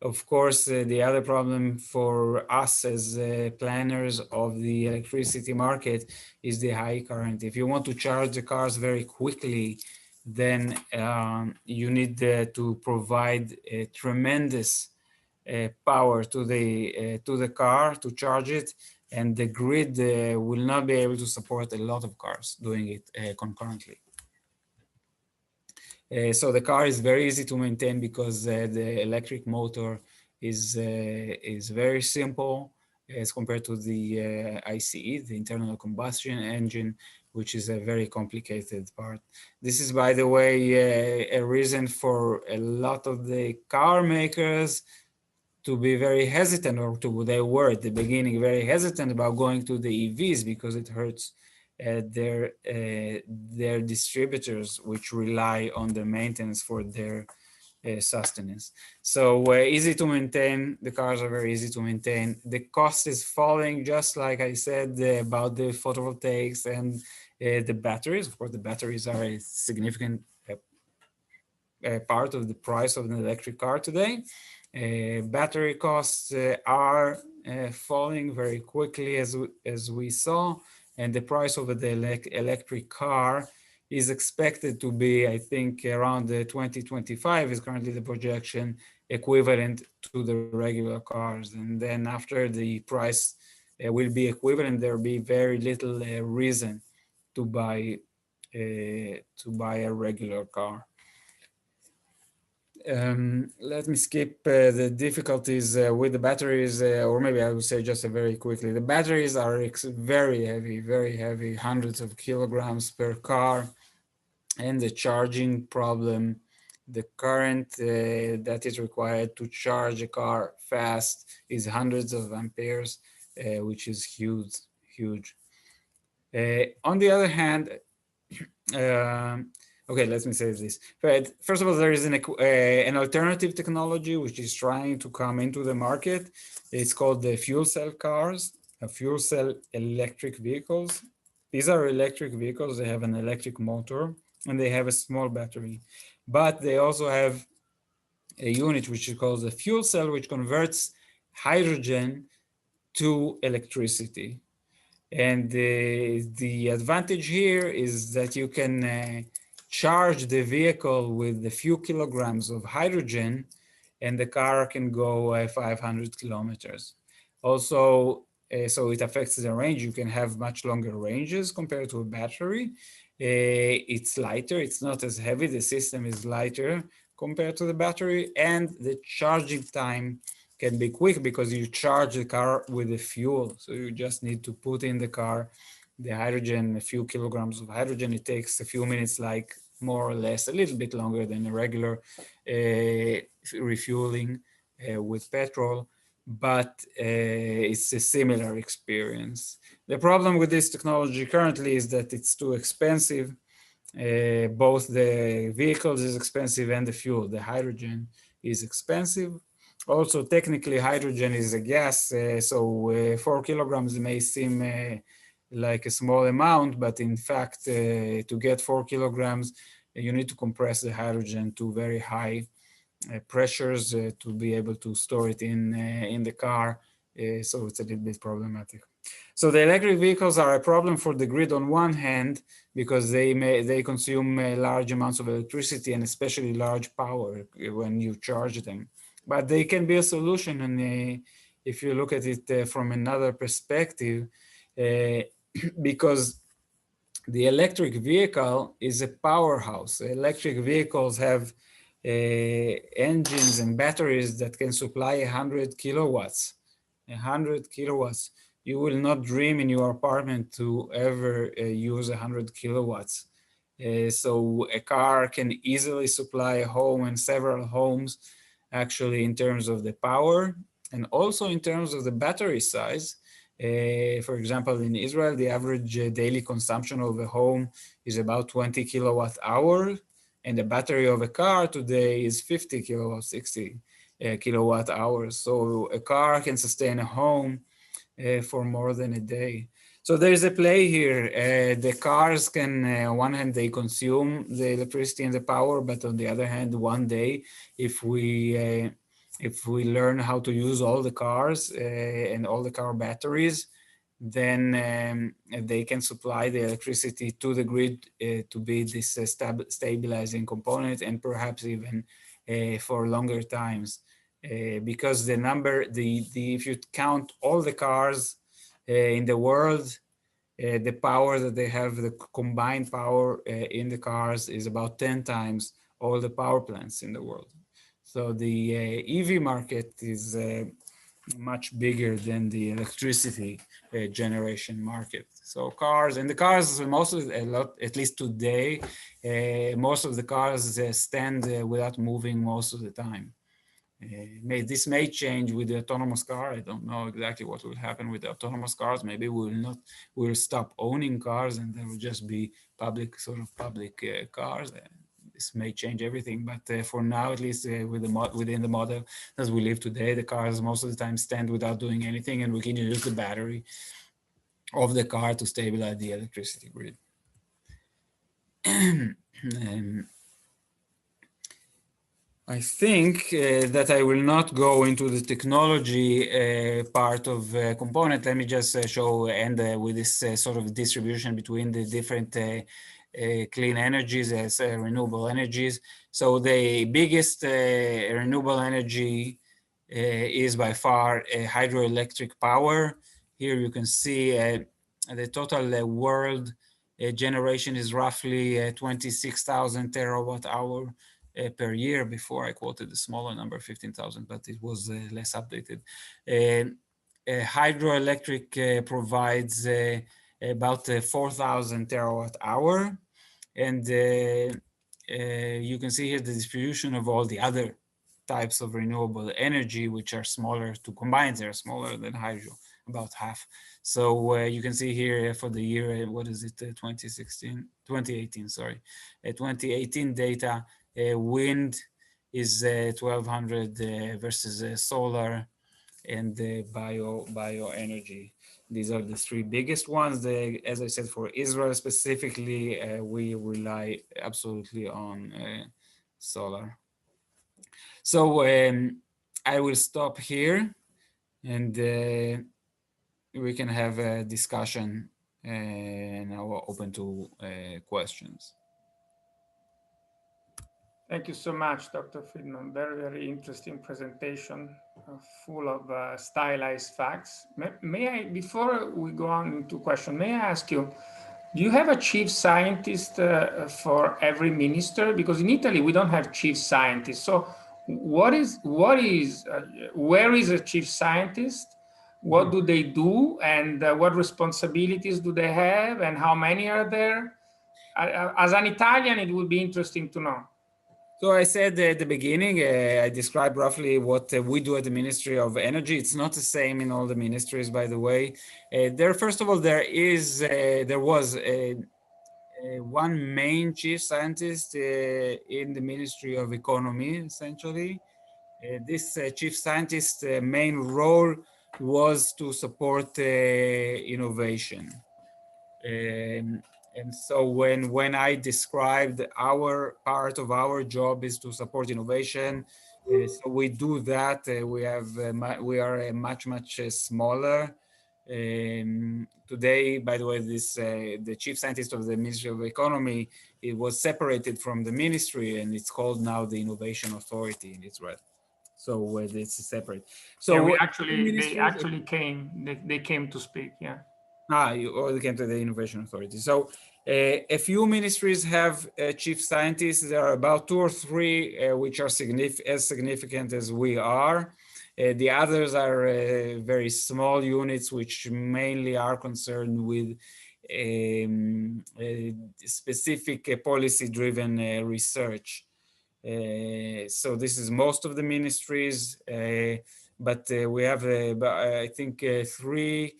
of course, the other problem for us as planners of the electricity market is the high current. If you want to charge the cars very quickly, then you need to provide a tremendous power to the car to charge it, and the grid will not be able to support a lot of cars doing it concurrently. So the car is very easy to maintain because the electric motor is very simple as compared to the ICE, the internal combustion engine, which is a very complicated part. This is, by the way, a reason for a lot of the car makers to be very hesitant, or they were at the beginning very hesitant about going to the EVs because it hurts their distributors, which rely on the maintenance for their sustenance. So easy to maintain. The cars are very easy to maintain. The cost is falling, just like I said about the photovoltaics and the batteries. Of course, the batteries are a significant part of the price of an electric car today. Battery costs are falling very quickly, as we saw, and the price of the electric car is expected to be, I think, around 2025 is currently the projection, equivalent to the regular cars. And then after the price will be equivalent, there will be very little reason to buy a regular car. Let me skip the difficulties with the batteries, or maybe I will say just very quickly. The batteries are very heavy, hundreds of kilograms per car, and the charging problem, the current that is required to charge a car fast is hundreds of amperes, which is huge. On the other hand, okay, let me say this. But first of all, there is an alternative technology which is trying to come into the market. It's called the fuel cell cars, fuel cell electric vehicles. These are electric vehicles. They have an electric motor and they have a small battery, but they also have a unit which is called the fuel cell, which converts hydrogen to electricity. And the advantage here is that you can charge the vehicle with a few kilograms of hydrogen and the car can go 500 kilometers. Also, so it affects the range. You can have much longer ranges compared to a battery. It's lighter, it's not as heavy. The system is lighter compared to the battery, and the charging time can be quick because you charge the car with the fuel. So you just need to put in the car the hydrogen, a few kilograms of hydrogen. It takes a few minutes, like more or less, a little bit longer than a regular refueling with petrol, but it's a similar experience. The problem with this technology currently is that it's too expensive. Both the vehicles is expensive and the fuel, the hydrogen is expensive. Also, technically, hydrogen is a gas, so 4 kilograms may seem like a small amount, but in fact, to get 4 kilograms, you need to compress the hydrogen to very high pressures to be able to store it in the car. So it's a little bit problematic. So the electric vehicles are a problem for the grid on one hand, because they consume large amounts of electricity and especially large power when you charge them. But they can be a solution, and if you look at it from another perspective, because the electric vehicle is a powerhouse. Electric vehicles have engines and batteries that can supply 100 kilowatts. 100 kilowatts. You will not dream in your apartment to ever use 100 kilowatts. So a car can easily supply a home and several homes, actually, in terms of the power and also in terms of the battery size. For example, in Israel, the average daily consumption of a home is about 20 kilowatt hour, and the battery of a car today is 50 kilowatt, 60 kilowatt hours. So a car can sustain a home for more than a day. So there's a play here. The cars can, on one hand, they consume the electricity and the power, but on the other hand, one day, if we learn how to use all the cars and all the car batteries, then they can supply the electricity to the grid to be this stabilizing component, and perhaps even for longer times. Because if you count all the cars in the world, the power that they have, the combined power in the cars is about 10 times all the power plants in the world. So the EV market is much bigger than the electricity generation market. So cars, most of a lot, at least today, most of the cars stand without moving most of the time. This may change with the autonomous car. I don't know exactly what will happen with the autonomous cars. Maybe we'll stop owning cars and there will just be public cars. This may change everything, but for now, at least within the model as we live today, the cars most of the time stand without doing anything, and we can use the battery of the car to stabilize the electricity grid. I think that I will not go into the technology part of component. Let me just show with this sort of distribution between the different clean energies as renewable energies. So the biggest renewable energy is by far hydroelectric power. Here you can see the total world generation is roughly 26,000 terawatt hour. per year. Before I quoted a smaller number, 15,000, but it was less updated. Hydroelectric provides about 4,000 terawatt hour. And you can see here the distribution of all the other types of renewable energy, which are smaller to combine, they're smaller than hydro, about half. So you can see here for the year, what is it, 2018, sorry. 2018 data, wind is 1,200 versus solar and bioenergy. These are the three biggest ones. As I said, for Israel specifically, we rely absolutely on solar. So I will stop here, and we can have a discussion, and now open to questions. Thank you so much, Dr. Friedmann. Very, very interesting presentation, full of stylized facts. May I, before we go on into question, may I ask you, do you have a chief scientist for every minister? Because in Italy, we don't have chief scientists. So where is a chief scientist? What do they do? And what responsibilities do they have? And how many are there? As an Italian, it would be interesting to know. So I said at the beginning, I described roughly what we do at the Ministry of Energy. It's not the same in all the ministries, by the way. First of all, there was one main chief scientist in the Ministry of Economy, essentially. This chief scientist's main role was to support innovation. And so when I described our part of our job is to support innovation, so we do that. We are much smaller. Today, by the way, the chief scientist of the Ministry of Economy, it was separated from the ministry, and it's called now the Innovation Authority in Israel. So it's separate. So yeah, they came to speak. Yeah. You already came to the Innovation Authority. So a few ministries have chief scientists. There are about 2 or 3 which are as significant as we are. The others are very small units, which mainly are concerned with specific policy-driven research. So this is most of the ministries, but we have, I think, 3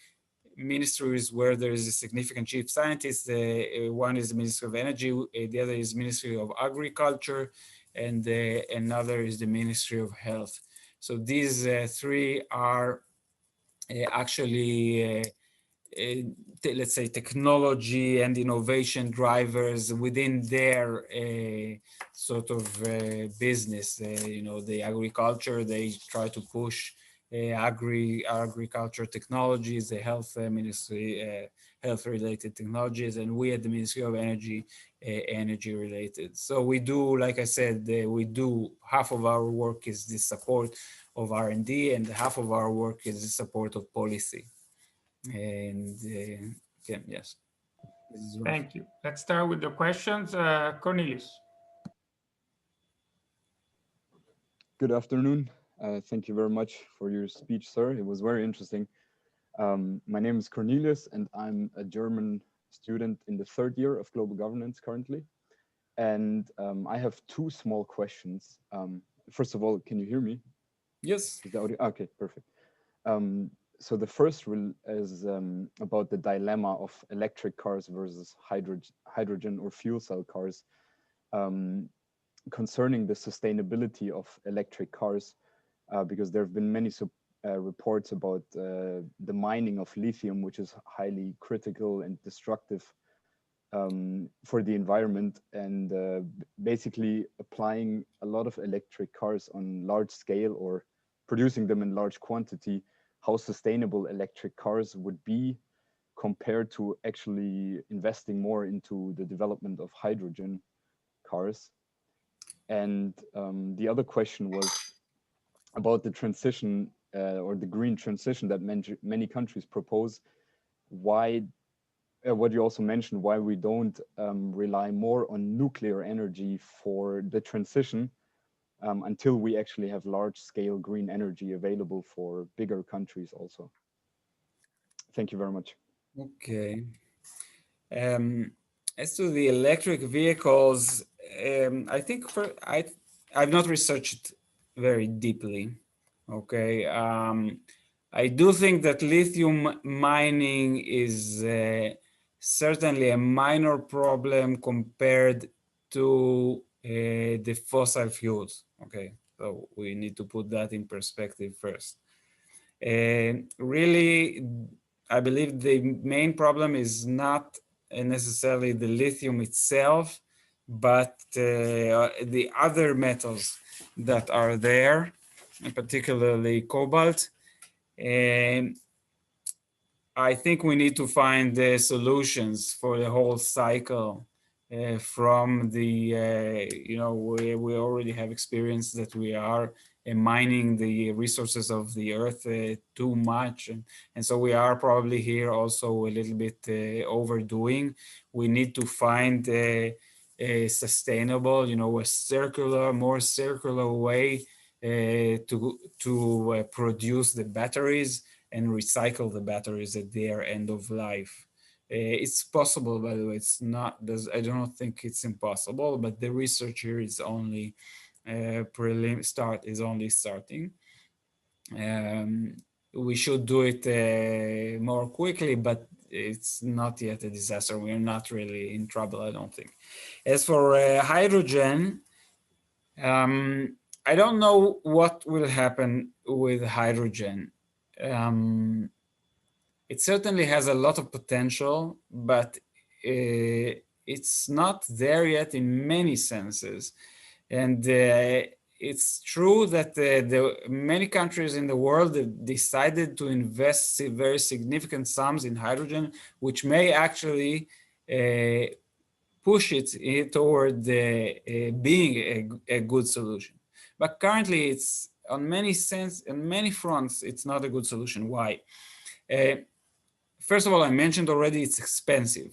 ministries where there is a significant chief scientist. One is the Ministry of Energy, the other is Ministry of Agriculture, and another is the Ministry of Health. So these 3 are actually, let's say, technology and innovation drivers within their sort of business. The agriculture, they try to push agriculture technologies, the health ministry, health-related technologies, and we at the Ministry of Energy, energy-related. So we do, like I said, half of our work is the support of R&D, and half of our work is the support of policy. And again, yes. Thank you. Let's start with the questions. Cornelius. Good afternoon. Thank you very much for your speech, sir. It was very interesting. My name is Cornelius, and I'm a German student in the 3rd year of global governance currently. And I have 2 small questions. First of all, can you hear me? Yes. Is the audio? Okay, perfect. So the first is about the dilemma of electric cars versus hydrogen or fuel cell cars. Concerning the sustainability of electric cars, because there have been many reports about the mining of lithium, which is highly critical and destructive for the environment, and basically applying a lot of electric cars on large scale or producing them in large quantity, how sustainable electric cars would be compared to actually investing more into the development of hydrogen cars. And the other question was about the transition or the green transition that many countries propose. Why what you also mentioned, why we don't rely more on nuclear energy for the transition until we actually have large-scale green energy available for bigger countries also. Thank you very much. Okay. As to the electric vehicles, I think I've not researched very deeply. Okay. I do think that lithium mining is certainly a minor problem compared to the fossil fuels. Okay. So we need to put that in perspective first. Really, I believe the main problem is not necessarily the lithium itself, but the other metals that are there, and particularly cobalt. And I think we need to find the solutions for the whole cycle from the, we already have experience that we are mining the resources of the earth too much. And so we are probably here also a little bit overdoing. We need to find a sustainable, a more circular way to produce the batteries and recycle the batteries at their end of life. It's possible, by the way. It's not. I don't think it's impossible, but the research here is only is only starting. We should do it more quickly, but it's not yet a disaster. We're not really in trouble, I don't think. As for hydrogen, I don't know what will happen with hydrogen. It certainly has a lot of potential, but it's not there yet in many senses. And it's true that many countries in the world have decided to invest very significant sums in hydrogen, which may actually push it toward being a good solution. But currently, it's on many fronts, it's not a good solution. Why? First of all, I mentioned already it's expensive.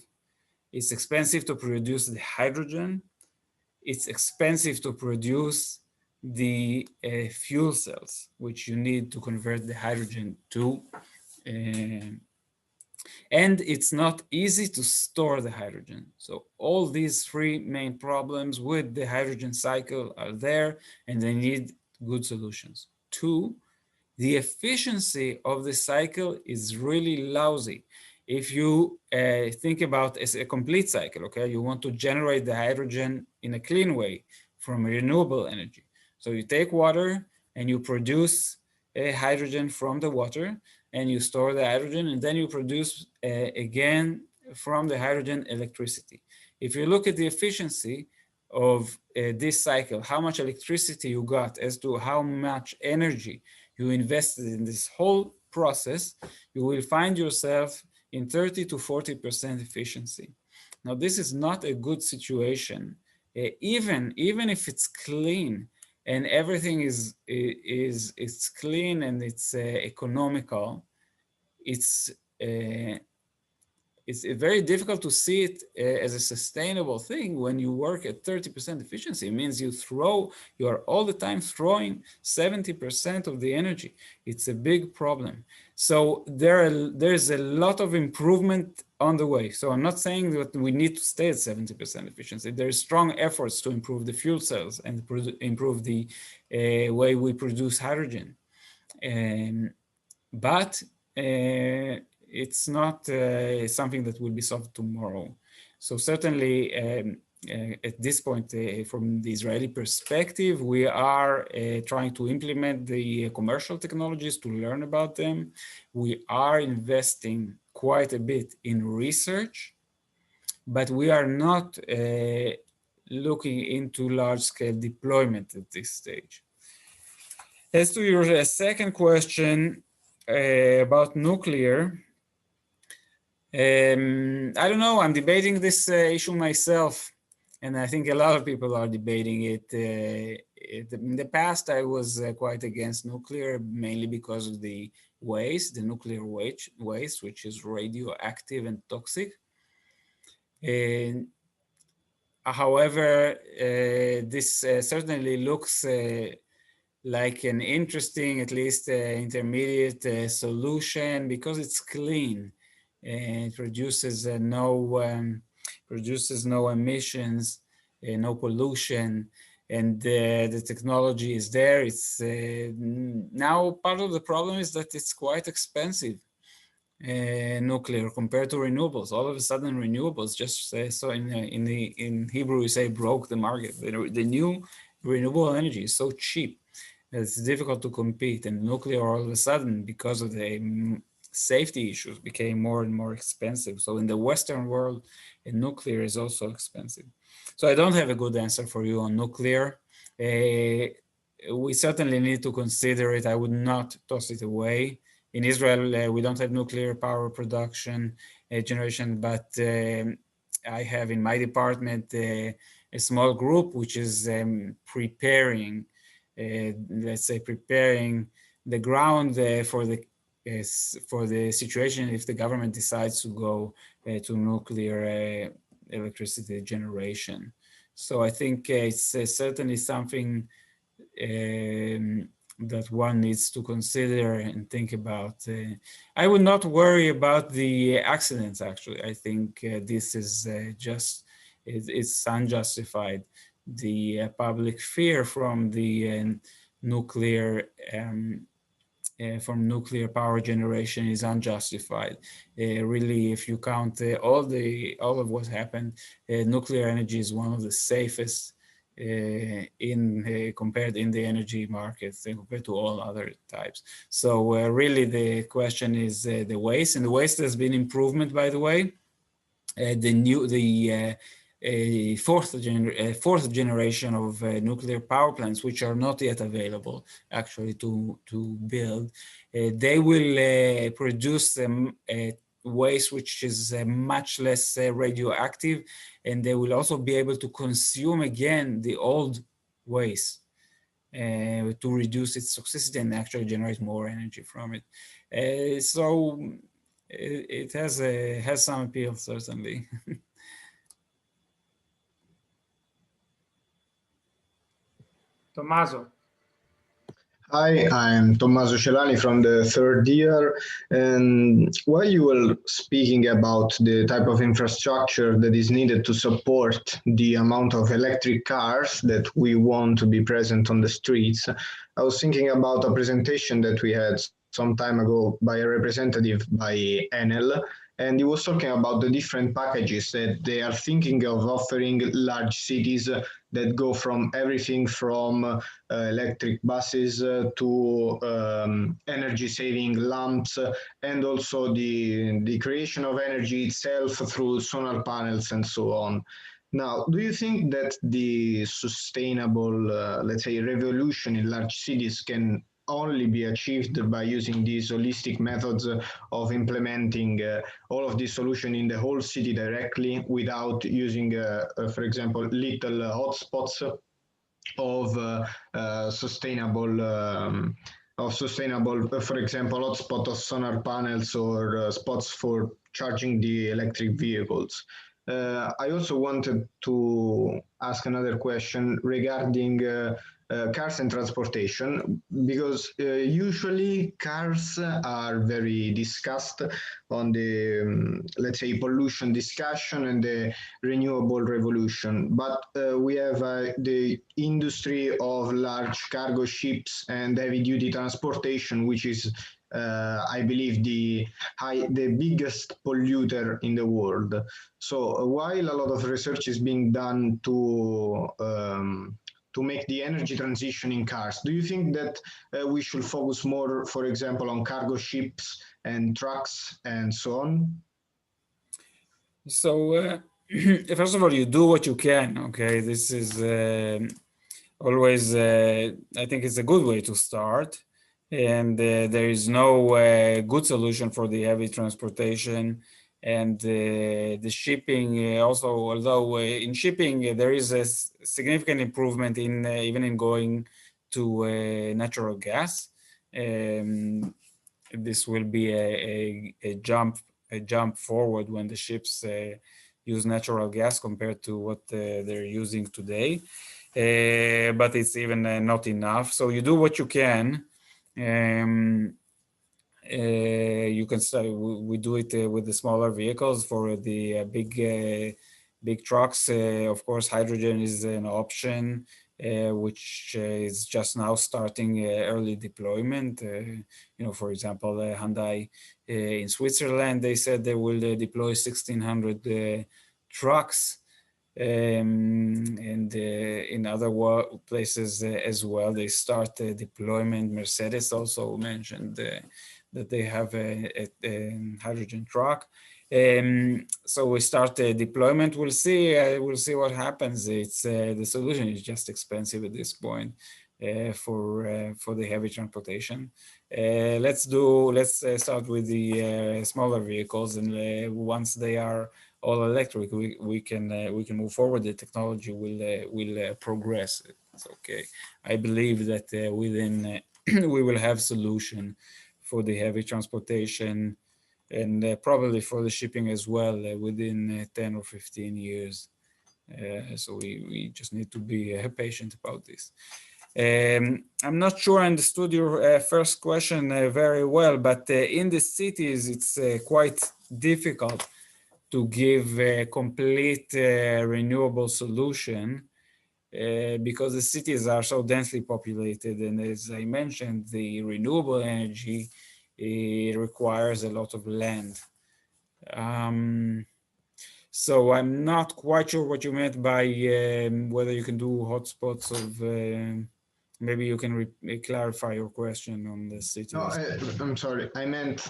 It's expensive to produce the hydrogen. It's expensive to produce the fuel cells, which you need to convert the hydrogen to. And it's not easy to store the hydrogen. So all these three main problems with the hydrogen cycle are there, and they need good solutions. Two, the efficiency of the cycle is really lousy. If you think about as a complete cycle, okay, you want to generate the hydrogen in a clean way from renewable energy. So you take water and you produce hydrogen from the water, and you store the hydrogen, and then you produce again from the hydrogen electricity. If you look at the efficiency of this cycle, how much electricity you got as to how much energy you invested in this whole process, you will find yourself in 30 to 40% efficiency. Now, this is not a good situation. Even if it's clean and everything is clean and it's economical, it's very difficult to see it as a sustainable thing when you work at 30% efficiency. It means you are all the time throwing 70% of the energy. It's a big problem. So there's a lot of improvement on the way. So I'm not saying that we need to stay at 70% efficiency. There's strong efforts to improve the fuel cells and improve the way we produce hydrogen. But it's not something that will be solved tomorrow. So certainly at this point, from the Israeli perspective, we are trying to implement the commercial technologies to learn about them. We are investing quite a bit in research, but we are not looking into large-scale deployment at this stage. As to your second question about nuclear, I don't know, I'm debating this issue myself, and I think a lot of people are debating it. In the past, I was quite against nuclear, mainly because of the waste, the nuclear waste, which is radioactive and toxic. However, this certainly looks like an interesting, at least intermediate solution, because it's clean. It produces no emissions, no pollution, and the technology is there. It's now part of the problem is that it's quite expensive. Nuclear compared to renewables. All of a sudden, renewables just so in Hebrew we say broke the market. The new renewable energy is so cheap, it's difficult to compete. And nuclear all of a sudden, because of the safety issues, became more and more expensive. So in the Western world, nuclear is also expensive. So I don't have a good answer for you on nuclear. We certainly need to consider it. I would not toss it away. In Israel, we don't have nuclear power production generation, but I have in my department a small group which is preparing, let's say, preparing the ground for the situation if the government decides to go to nuclear electricity generation. So I think it's certainly something that one needs to consider and think about. I would not worry about the accidents, actually. I think this is it's unjustified. The public fear from the nuclear from nuclear power generation is unjustified. Really, if you count all of what happened, nuclear energy is one of the safest compared in the energy markets compared to all other types. So really the question is the waste, and the waste has been improvement, by the way. Fourth generation of nuclear power plants, which are not yet available actually to build, they will produce waste which is much less radioactive, and they will also be able to consume again the old waste to reduce its toxicity and actually generate more energy from it. So it has some appeal, certainly. Tommaso. Hi, I'm Tommaso Celani from the third year. And while you were speaking about the type of infrastructure that is needed to support the amount of electric cars that we want to be present on the streets, I was thinking about a presentation that we had some time ago by a representative by Enel, and he was talking about the different packages that they are thinking of offering large cities that go from everything from electric buses to energy saving lamps, and also the creation of energy itself through solar panels and so on. Now, do you think that the sustainable, let's say, revolution in large cities can only be achieved by using these holistic methods of implementing all of these solutions in the whole city directly without using, for example, little hotspots of sustainable, for example, hotspot of solar panels or spots for charging the electric vehicles? I also wanted to ask another question regarding cars and transportation, because usually cars are very discussed on the, let's say, pollution discussion and the renewable revolution. But we have the industry of large cargo ships and heavy duty transportation, which is I believe the biggest polluter in the world. So while a lot of research is being done to make the energy transition in cars, do you think that we should focus more, for example, on cargo ships and trucks and so on? So first of all, you do what you can. Okay, this is always I think it's a good way to start. And there is no good solution for the heavy transportation and the shipping. Also, although in shipping there is a significant improvement in even in going to natural gas. This will be a jump forward when the ships use natural gas compared to what they're using today. But it's even not enough. So you do what you can. You can start, we do it with the smaller vehicles. For the big trucks, of course, hydrogen is an option, which is just now starting early deployment. For example, Hyundai in Switzerland, they said they will deploy 1,600 trucks. And in other places as well, they start deployment. Mercedes also mentioned that they have a hydrogen truck. So we start deployment. We'll see what happens. It's the solution is just expensive at this point for the heavy transportation. Let's start with the smaller vehicles, and once they are all electric, we can move forward. The technology will progress. It's okay. I believe that within we will have solution for the heavy transportation, and probably for the shipping as well within 10 or 15 years. So we just need to be patient about this. I'm not sure I understood your first question very well, but in the cities, it's quite difficult to give a complete renewable solution because the cities are so densely populated. And as I mentioned, the renewable energy requires a lot of land. So I'm not quite sure what you meant by whether you can do hotspots of, maybe you can clarify your question on the cities. No, I'm sorry. I meant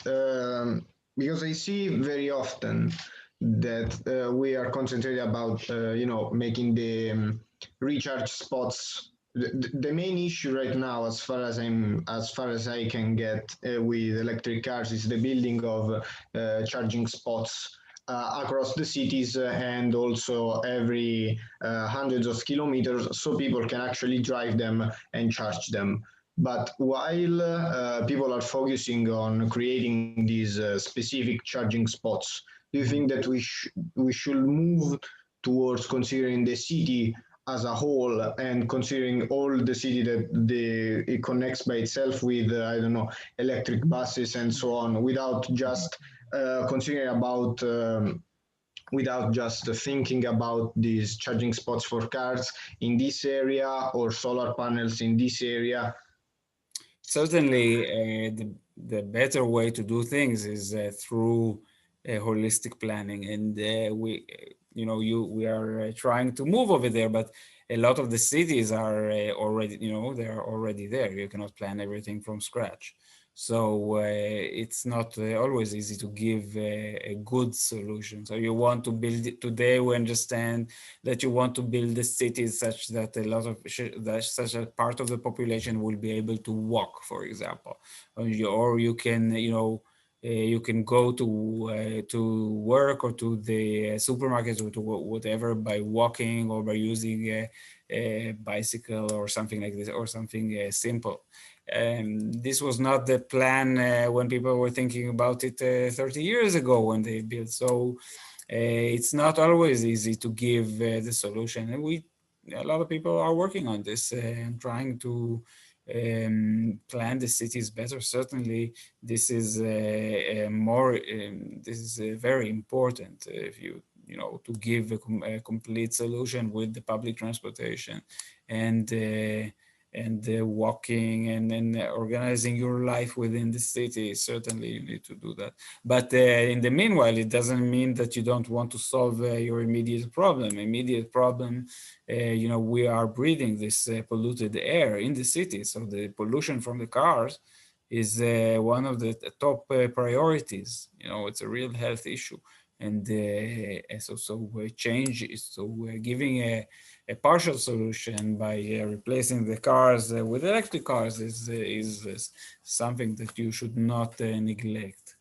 because I see very often that we are concentrated about, making the recharge spots. The main issue right now, as far as I can get with electric cars, is the building of charging spots across the cities and also every hundreds of kilometers, so people can actually drive them and charge them. But while people are focusing on creating these specific charging spots, do you think that we should move towards considering the city as a whole and considering all the city that it connects by itself with, I don't know, electric buses and so on, without just considering about without just thinking about these charging spots for cars in this area or solar panels in this area? Certainly, the better way to do things is through holistic planning, and we are trying to move over there, but a lot of the cities are already, they are already there. You cannot plan everything from scratch. So it's not always easy to give a good solution. So you want to build it today. We understand that you want to build the cities such that such a part of the population will be able to walk, for example, or you can, you can go to work or to the supermarkets or to whatever by walking or by using a bicycle or something like this, or something simple. This was not the plan when people were thinking about it 30 years ago when they built. So it's not always easy to give the solution. And a lot of people are working on this and trying to plan the cities better. Certainly, this is very important if you to give a complete solution with the public transportation and walking and organizing your life within the city. Certainly you need to do that. But in the meanwhile, it doesn't mean that you don't want to solve your immediate problem. We are breathing this polluted air in the city. So the pollution from the cars is one of the top priorities. It's a real health issue. And so change is giving a partial solution by replacing the cars with electric cars is something that you should not neglect.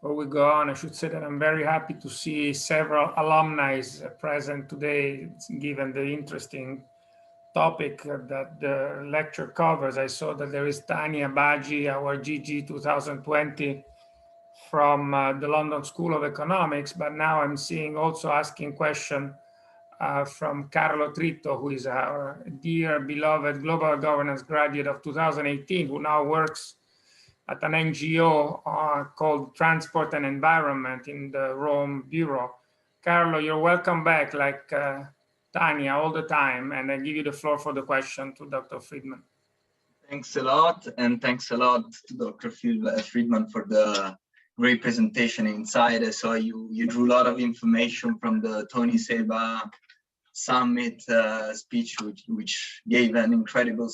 Before we go on, I should say that I'm very happy to see several alumni present today, given the interesting topic that the lecture covers. I saw that there is Tanya Baji, our GG 2020 from the London School of Economics, but now I'm seeing also asking question from Carlo Tritto, who is our dear beloved global governance graduate of 2018, who now works at an NGO called Transport and Environment in the Rome Bureau. Carlo, you're welcome back, like Tanya, all the time, and I give you the floor for the question to Dr. Friedmann. Thanks a lot, and thanks a lot to Dr. Friedmann for the great presentation inside. I saw you drew a lot of information from the Tony Seba Summit speech, which gave an incredible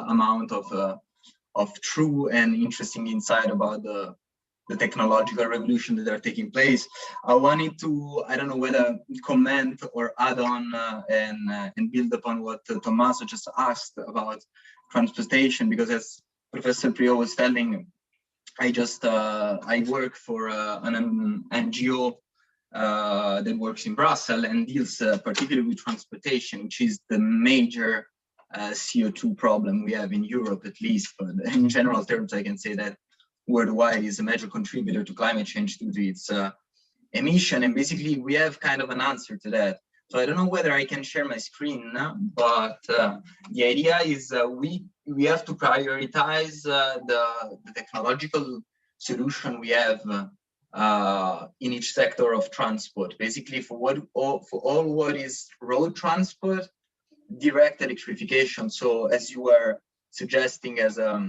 amount of true and interesting insight about the technological revolution that are taking place. I wanted to, I don't know whether comment or add on and build upon what Tommaso just asked about transportation, because as Professor Prior was telling, I work for an NGO that works in Brussels and deals particularly with transportation, which is the major CO2 problem we have in Europe, at least. But in general terms, I can say that worldwide is a major contributor to climate change due to its emission. And basically, we have kind of an answer to that. So I don't know whether I can share my screen, but the idea is we have to prioritize the technological solution we have in each sector of transport. Basically, for all what is road transport, direct electrification. So as you were suggesting as a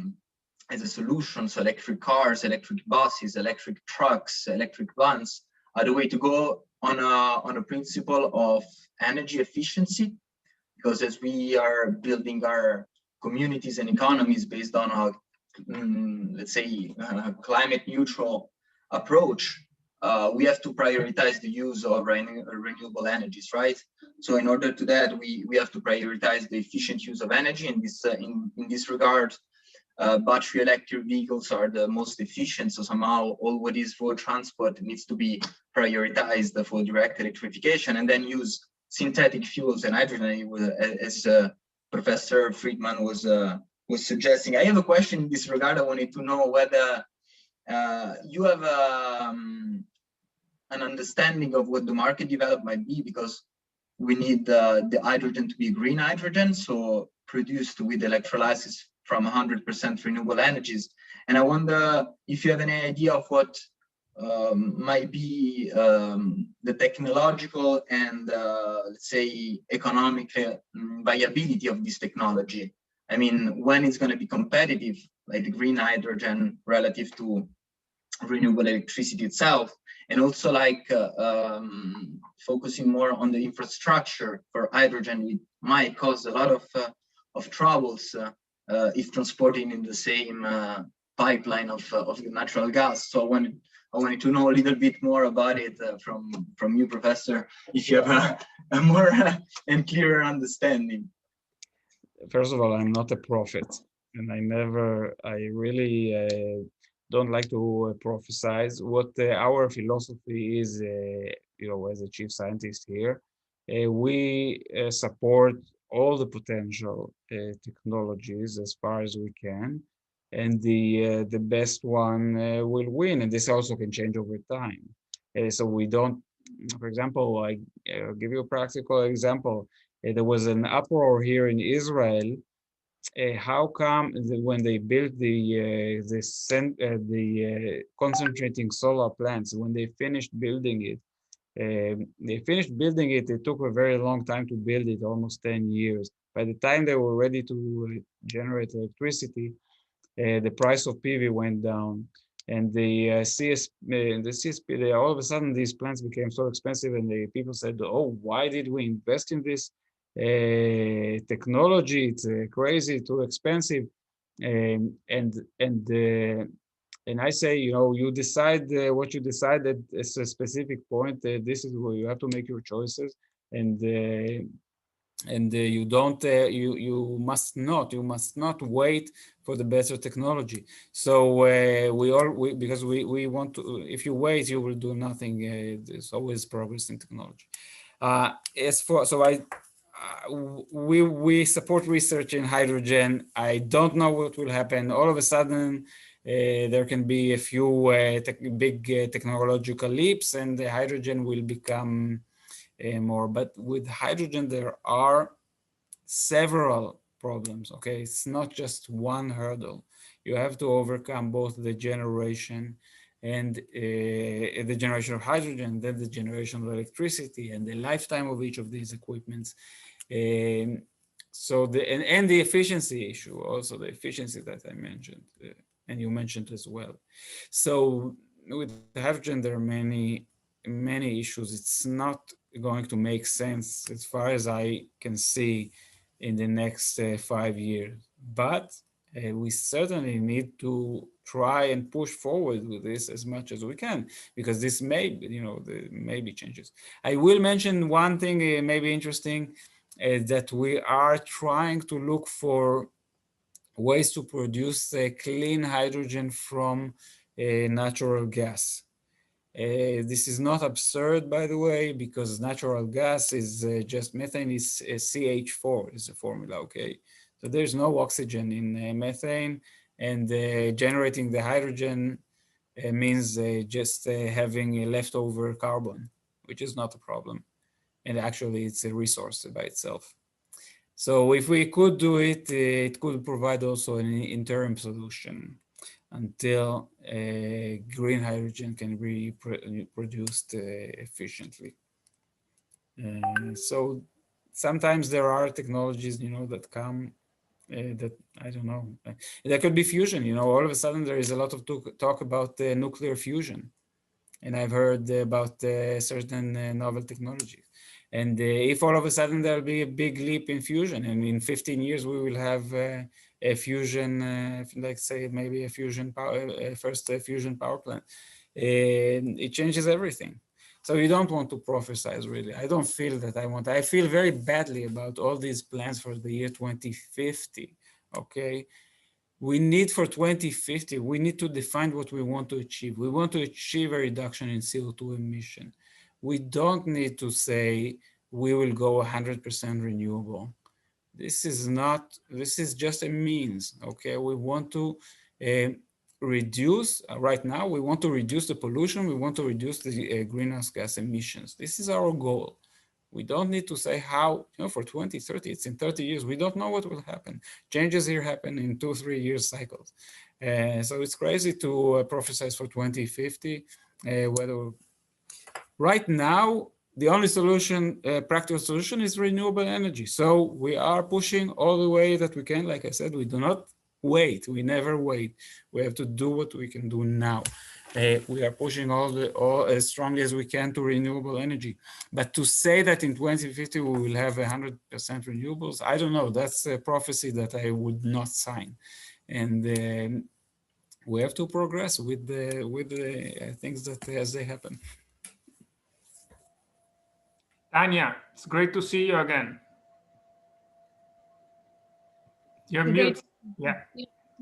solution, so electric cars, electric buses, electric trucks, electric vans are the way to go on a principle of energy efficiency, because as we are building our communities and economies based on a let's say climate neutral approach, we have to prioritize the use of renewable energies, right? So in order to that, we have to prioritize the efficient use of energy. And this in this regard, battery electric vehicles are the most efficient. So somehow all what is road transport needs to be prioritized for direct electrification, and then use synthetic fuels and hydrogen, as Professor Friedmann was suggesting. I have a question in this regard. I wanted to know whether you have an understanding of what the market development might be, because we need the hydrogen to be green hydrogen, so produced with electrolysis from 100% renewable energies. And I wonder if you have any idea of what might be the technological and let's say economic viability of this technology. I mean, when it's going to be competitive, like the green hydrogen relative to renewable electricity itself, and also like focusing more on the infrastructure for hydrogen, it might cause a lot of troubles if transporting in the same pipeline of the natural gas. So I wanted to know a little bit more about it from you, Professor, if you have a more and clearer understanding. First of all, I'm not a prophet, and I really don't like to prophesize. What our philosophy is, you know, as a chief scientist here, we support all the potential technologies as far as we can, and the best one will win, and this also can change over time. So we don't, for example, I'll give you a practical example. There was an uproar here in Israel. How come when they built the concentrating solar plants, when they finished building it, it took a very long time to build it, almost 10 years. By the time they were ready to generate electricity, the price of PV went down, and the CSP, all of a sudden these plants became so expensive, and the people said, "Oh, why did we invest in this technology? It's crazy, too expensive." And I say, you know, you decide what you decide at a specific point. This is where you have to make your choices, and you don't you must not wait for the better technology. So because we want to, if you wait, you will do nothing. There's always progress in technology. We support research in hydrogen. I don't know what will happen. All of a sudden, there can be a few big technological leaps, and the hydrogen will become more. But with hydrogen, there are several problems. Okay, it's not just one hurdle. You have to overcome both the generation and the generation of hydrogen, then the generation of electricity, and the lifetime of each of these equipments. So and the efficiency issue, also the efficiency that I mentioned, and you mentioned as well. So with hydrogen, there are many issues. It's not going to make sense as far as I can see in the next 5 years, but we certainly need to try and push forward with this as much as we can, because this may, there may be changes. I will mention one thing, maybe interesting, that we are trying to look for ways to produce clean hydrogen from natural gas. This is not absurd, by the way, because natural gas is just methane is CH4 is the formula, okay? So there's no oxygen in methane, and generating the hydrogen means just having a leftover carbon, which is not a problem. And actually it's a resource by itself. So if we could do it, it could provide also an interim solution until green hydrogen can be produced efficiently. So sometimes there are technologies, that come that, I don't know, there could be fusion, all of a sudden there is a lot of talk about nuclear fusion. And I've heard about certain novel technologies. And if all of a sudden there'll be a big leap in fusion, and in 15 years we will have a fusion, like say maybe a fusion power, first fusion power plant, it changes everything. So you don't want to prophesize, really. I don't feel that I feel very badly about all these plans for the year 2050, okay? We need for 2050, we need to define what we want to achieve. We want to achieve a reduction in CO2 emission. We don't need to say we will go 100% renewable. This is just a means, okay? We want to reduce, right now, we want to reduce the pollution, we want to reduce the greenhouse gas emissions. This is our goal. We don't need to say how, for 2030, it's in 30 years. We don't know what will happen. Changes here happen in 2-3 years cycles. So it's crazy to prophesize for 2050. Right now, the only solution, practical solution, is renewable energy. So we are pushing all the way that we can. Like I said, we do not wait. We never wait. We have to do what we can do now. We are pushing all as strongly as we can to renewable energy. But to say that in 2050 we will have 100% renewables, I don't know. That's a prophecy that I would not sign. And we have to progress with the things that as they happen. Tanya, it's great to see you again. You're mute. Yeah.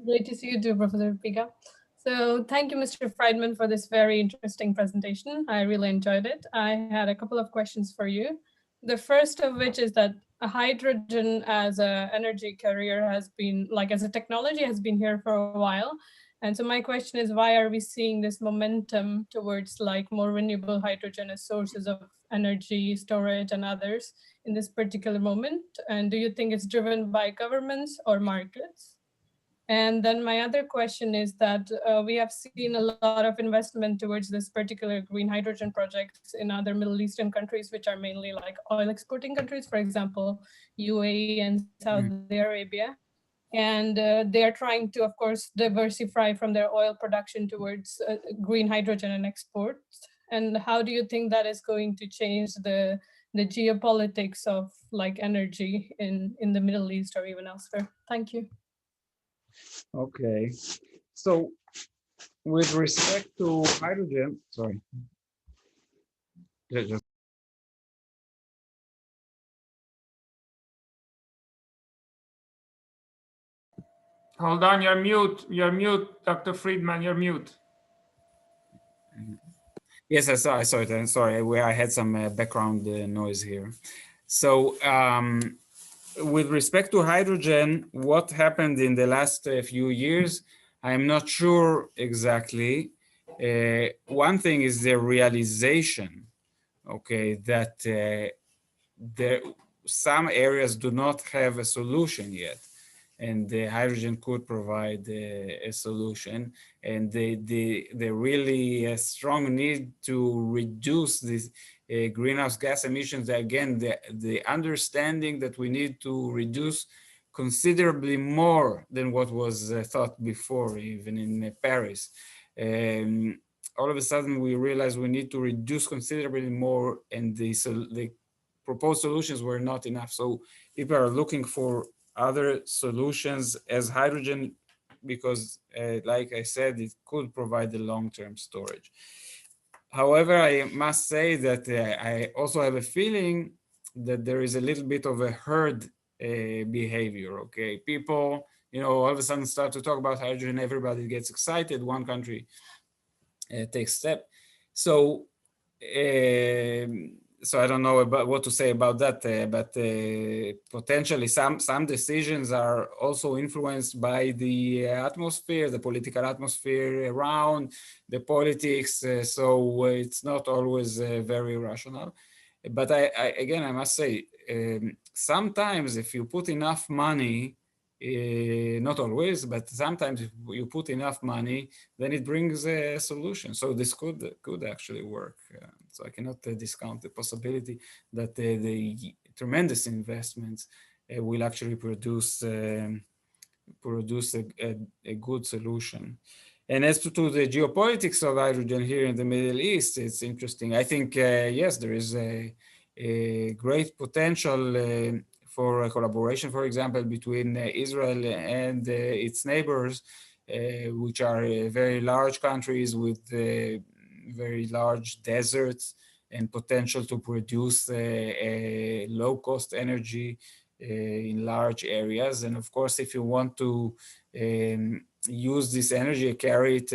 Great to see you too, Professor Pika. So thank you, Mr. Friedmann, for this very interesting presentation. I really enjoyed it. I had a couple of questions for you. The first of which is that hydrogen as an energy carrier has been, as a technology, has been here for a while. And so my question is, why are we seeing this momentum towards more renewable hydrogen as sources of energy storage and others in this particular moment? And do you think it's driven by governments or markets? And then my other question is that we have seen a lot of investment towards this particular green hydrogen projects in other Middle Eastern countries, which are mainly oil exporting countries, for example, UAE and Saudi Arabia. And they are trying to, of course, diversify from their oil production towards green hydrogen and exports. And how do you think that is going to change the geopolitics of energy in the Middle East or even elsewhere? Thank you. Okay, so with respect to hydrogen, sorry. Hold on, you're mute. You're mute, Dr. Friedmann, you're mute. Yes, I saw it. I'm sorry, I had some background noise here. So with respect to hydrogen, what happened in the last few years, I'm not sure exactly. One thing is the realization, okay, that there some areas do not have a solution yet, and the hydrogen could provide a solution. And the really strong need to reduce these greenhouse gas emissions. Again, the understanding that we need to reduce considerably more than what was thought before, even in Paris. All of a sudden, we realize we need to reduce considerably more, and the proposed solutions were not enough. So people are looking for other solutions as hydrogen, because like I said, it could provide the long-term storage. However, I must say that I also have a feeling that there is a little bit of a herd behavior, okay? People, all of a sudden start to talk about hydrogen, everybody gets excited, one country takes step. So I don't know about what to say about that, but potentially some decisions are also influenced by the atmosphere, the political atmosphere around the politics. So it's not always very rational. But again, I must say, sometimes if you put enough money, not always, but sometimes if you put enough money, then it brings a solution. So this could actually work. So I cannot discount the possibility that the tremendous investments will actually produce a good solution. And as to the geopolitics of hydrogen here in the Middle East, it's interesting. I think, yes, there is a great potential for a collaboration, for example, between Israel and its neighbors, which are very large countries with very large deserts and potential to produce low-cost energy in large areas. And of course, if you want to use this energy, carry it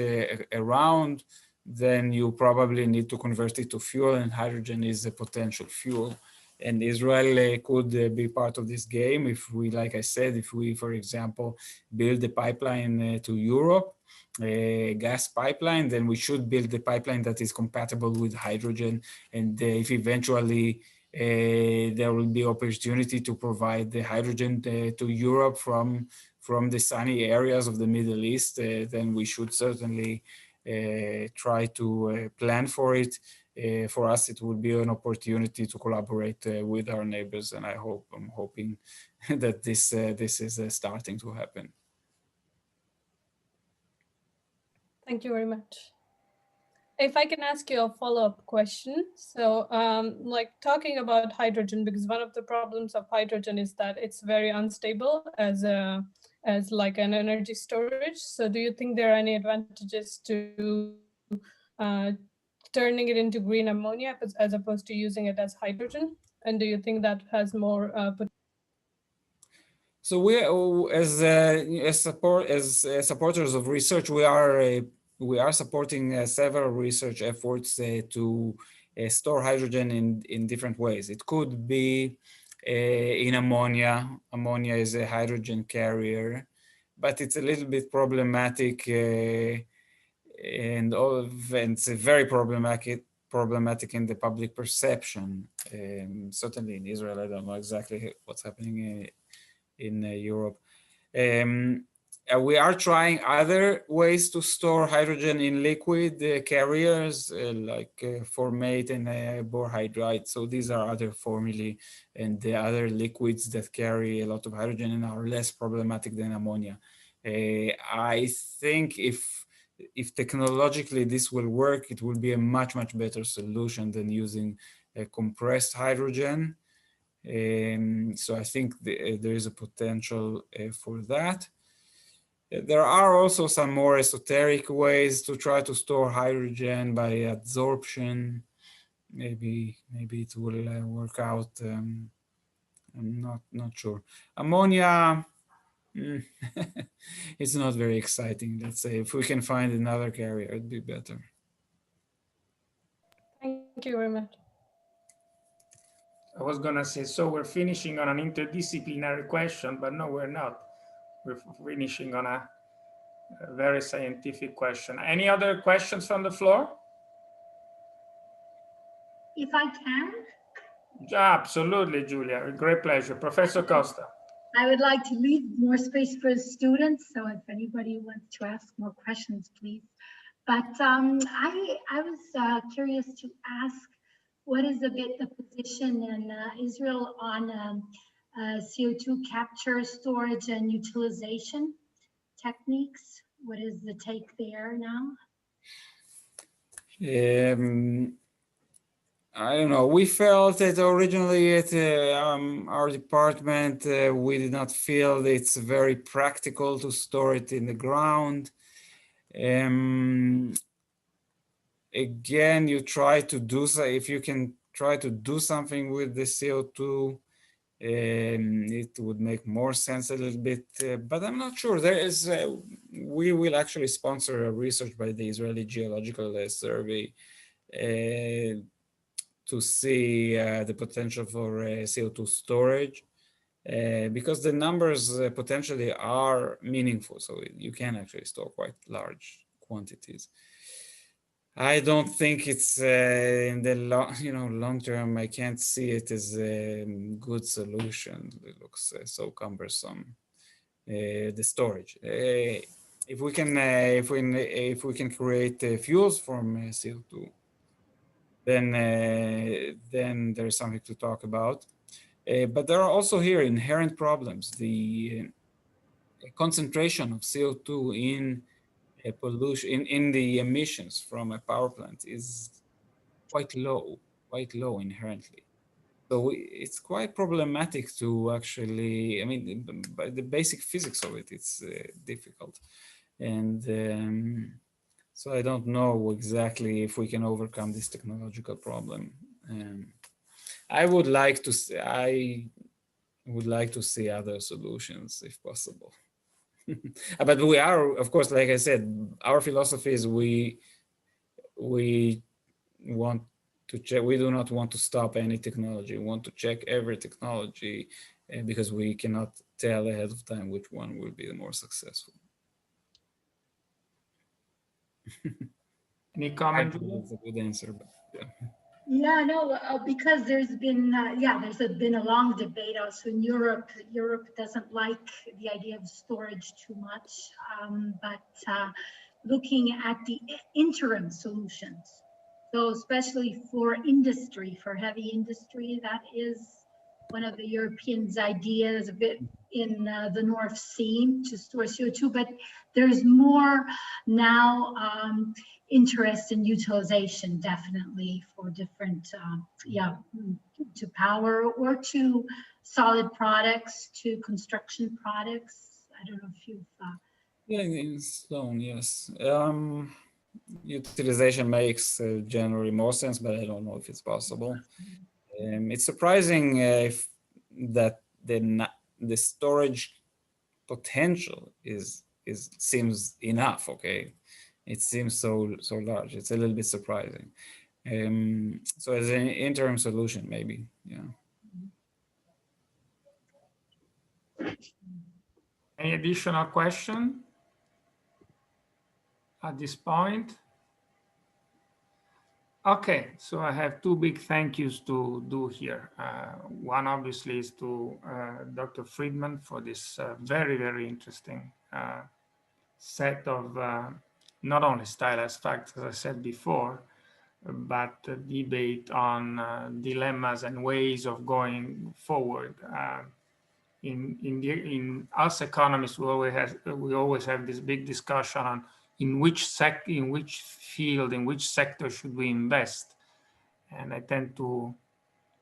around, then you probably need to convert it to fuel, and hydrogen is a potential fuel. And Israel could be part of this game if we, like I said, if we, for example, build a pipeline to Europe, a gas pipeline, then we should build a pipeline that is compatible with hydrogen. And if eventually there will be opportunity to provide the hydrogen to Europe from the sunny areas of the Middle East, then we should certainly try to plan for it. For us, it will be an opportunity to collaborate with our neighbors, and I'm hoping that this is starting to happen. Thank you very much. If I can ask you a follow-up question. So like talking about hydrogen, because one of the problems of hydrogen is that it's very unstable as like an energy storage. So do you think there are any advantages to turning it into green ammonia as opposed to using it as hydrogen? And do you think that has more potential? So we, as supporters of research, we are supporting several research efforts to store hydrogen in different ways. It could be in ammonia. Ammonia is a hydrogen carrier, but it's a little bit problematic, and it's a very problematic in the public perception. Certainly in Israel, I don't know exactly what's happening in Europe. We are trying other ways to store hydrogen in liquid carriers like formate and borehydrite. So these are other formulae and the other liquids that carry a lot of hydrogen and are less problematic than ammonia. I think if technologically this will work, it will be a much better solution than using compressed hydrogen. So I think there is a potential for that. There are also some more esoteric ways to try to store hydrogen by adsorption. Maybe it will work out. I'm not sure. Ammonia, it's not very exciting. Let's say if we can find another carrier, it'd be better. Thank you very much. I was gonna say, so we're finishing on an interdisciplinary question, but no, we're not. We're finishing on a very scientific question. Any other questions from the floor? If I can? Absolutely, Julia. Great pleasure. Professor Costa. I would like to leave more space for students. So if anybody wants to ask more questions, please. But I was curious to ask, what is a bit the position in Israel on CO2 capture, storage, and utilization techniques? What is the take there now? I don't know. We felt that originally at our department, we did not feel it's very practical to store it in the ground. Again, you try to do so if you can try to do something with the CO2. It would make more sense a little bit, but I'm not sure. There is, we will actually sponsor a research by the Israeli Geological Survey to see the potential for CO2 storage, because the numbers potentially are meaningful. So you can actually store quite large quantities. I don't think it's in the long term. I can't see it as a good solution. It looks so cumbersome. The storage. If we can create fuels from CO2, then there is something to talk about. But there are also here inherent problems. The concentration of CO2 in pollution in the emissions from a power plant is quite low inherently. So it's quite problematic to actually, I mean, by the basic physics of it, it's difficult. And so I don't know exactly if we can overcome this technological problem. I would like to see other solutions if possible. But we are, of course, like I said, our philosophy is we want to check. We do not want to stop any technology. We want to check every technology because we cannot tell ahead of time which one will be the more successful. Any comment? That's a good answer, but yeah. Yeah, no, because there's been a long debate also in Europe. Europe doesn't like the idea of storage too much, but looking at the interim solutions. So especially for industry, for heavy industry, that is one of the Europeans' ideas, a bit in the North Sea to store CO2, but there's more now interest in utilization, definitely, for different, to power or to solid products, to construction products. I don't know if you've... Yeah, in Sloan, yes. Utilization makes generally more sense, but I don't know if it's possible. It's surprising that the storage potential seems enough. Okay, it seems so large. It's a little bit surprising. So as an interim solution, maybe, yeah. Any additional question at this point? Okay, so I have two big thank yous to do here. One obviously is to Dr. Friedmann for this very, very interesting set of not only stylized facts, as I said before, but debate on dilemmas and ways of going forward. In us economists, we always have this big discussion on in which field, in which sector should we invest, and I tend to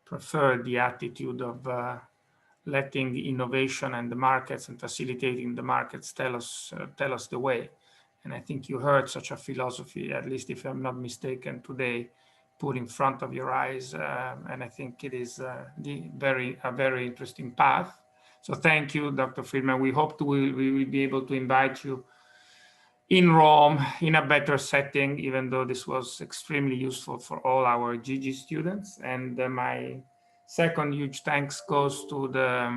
prefer the attitude of letting innovation and the markets and facilitating the markets tell us the way. And I think you heard such a philosophy, at least if I'm not mistaken, today, put in front of your eyes, and I think it is a very interesting path. So thank you, Dr. Friedmann. We hope we will be able to invite you in Rome in a better setting, even though this was extremely useful for all our GG students. And my second huge thanks goes to the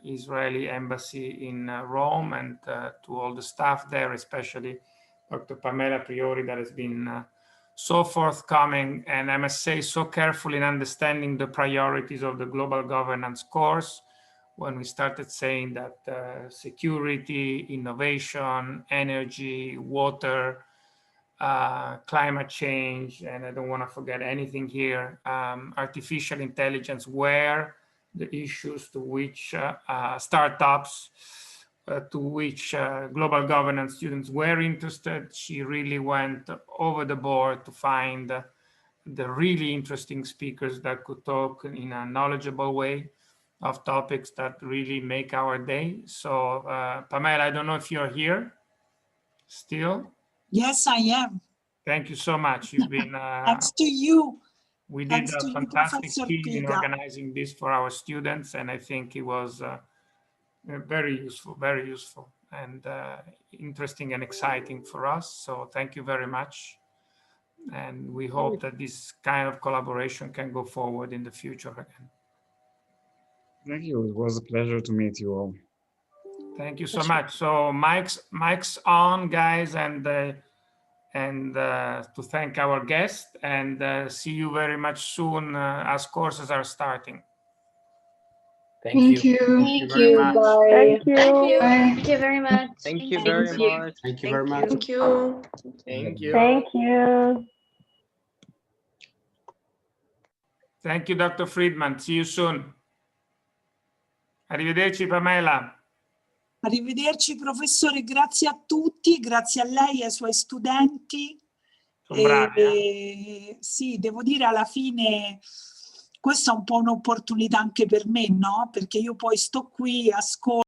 Israeli embassy in Rome, and to all the staff there, especially Dr. Pamela Priori, that has been so forthcoming, and I must say so careful in understanding the priorities of the global governance course, when we started saying that security, innovation, energy, water, climate change, and I don't want to forget anything here, artificial intelligence, were the issues to which startups, to which global governance students were interested. She really went over the board to find the really interesting speakers that could talk in a knowledgeable way of topics that really make our day. So Pamela, I don't know if you're here still. Yes, I am. Thank you so much. You've been Thanks to you. we did Thanks a to you, fantastic Professor team in Piga. organizing this for our students, and I think it was very useful and interesting and exciting for us. So thank you very much, and we hope that this kind of collaboration can go forward in the future again. Thank you. It was a pleasure to meet you all. Thank you so much. So mic's on, guys, and to thank our guest, and see you very much soon as courses are starting. Thank you. Thank you. Bye. Thank you. Thank you. Thank you very much. Thank you very much. Thank you very much. Thank you. Thank you. Thank you. Thank you, Dr. Friedmann. See you soon. Arrivederci, Pamela. Arrivederci professore, grazie a tutti, grazie a lei e ai suoi studenti. Sono bravi, sì, devo dire alla fine questa è un po' un'opportunità anche per me, no? Perché io poi sto qui, ascolto.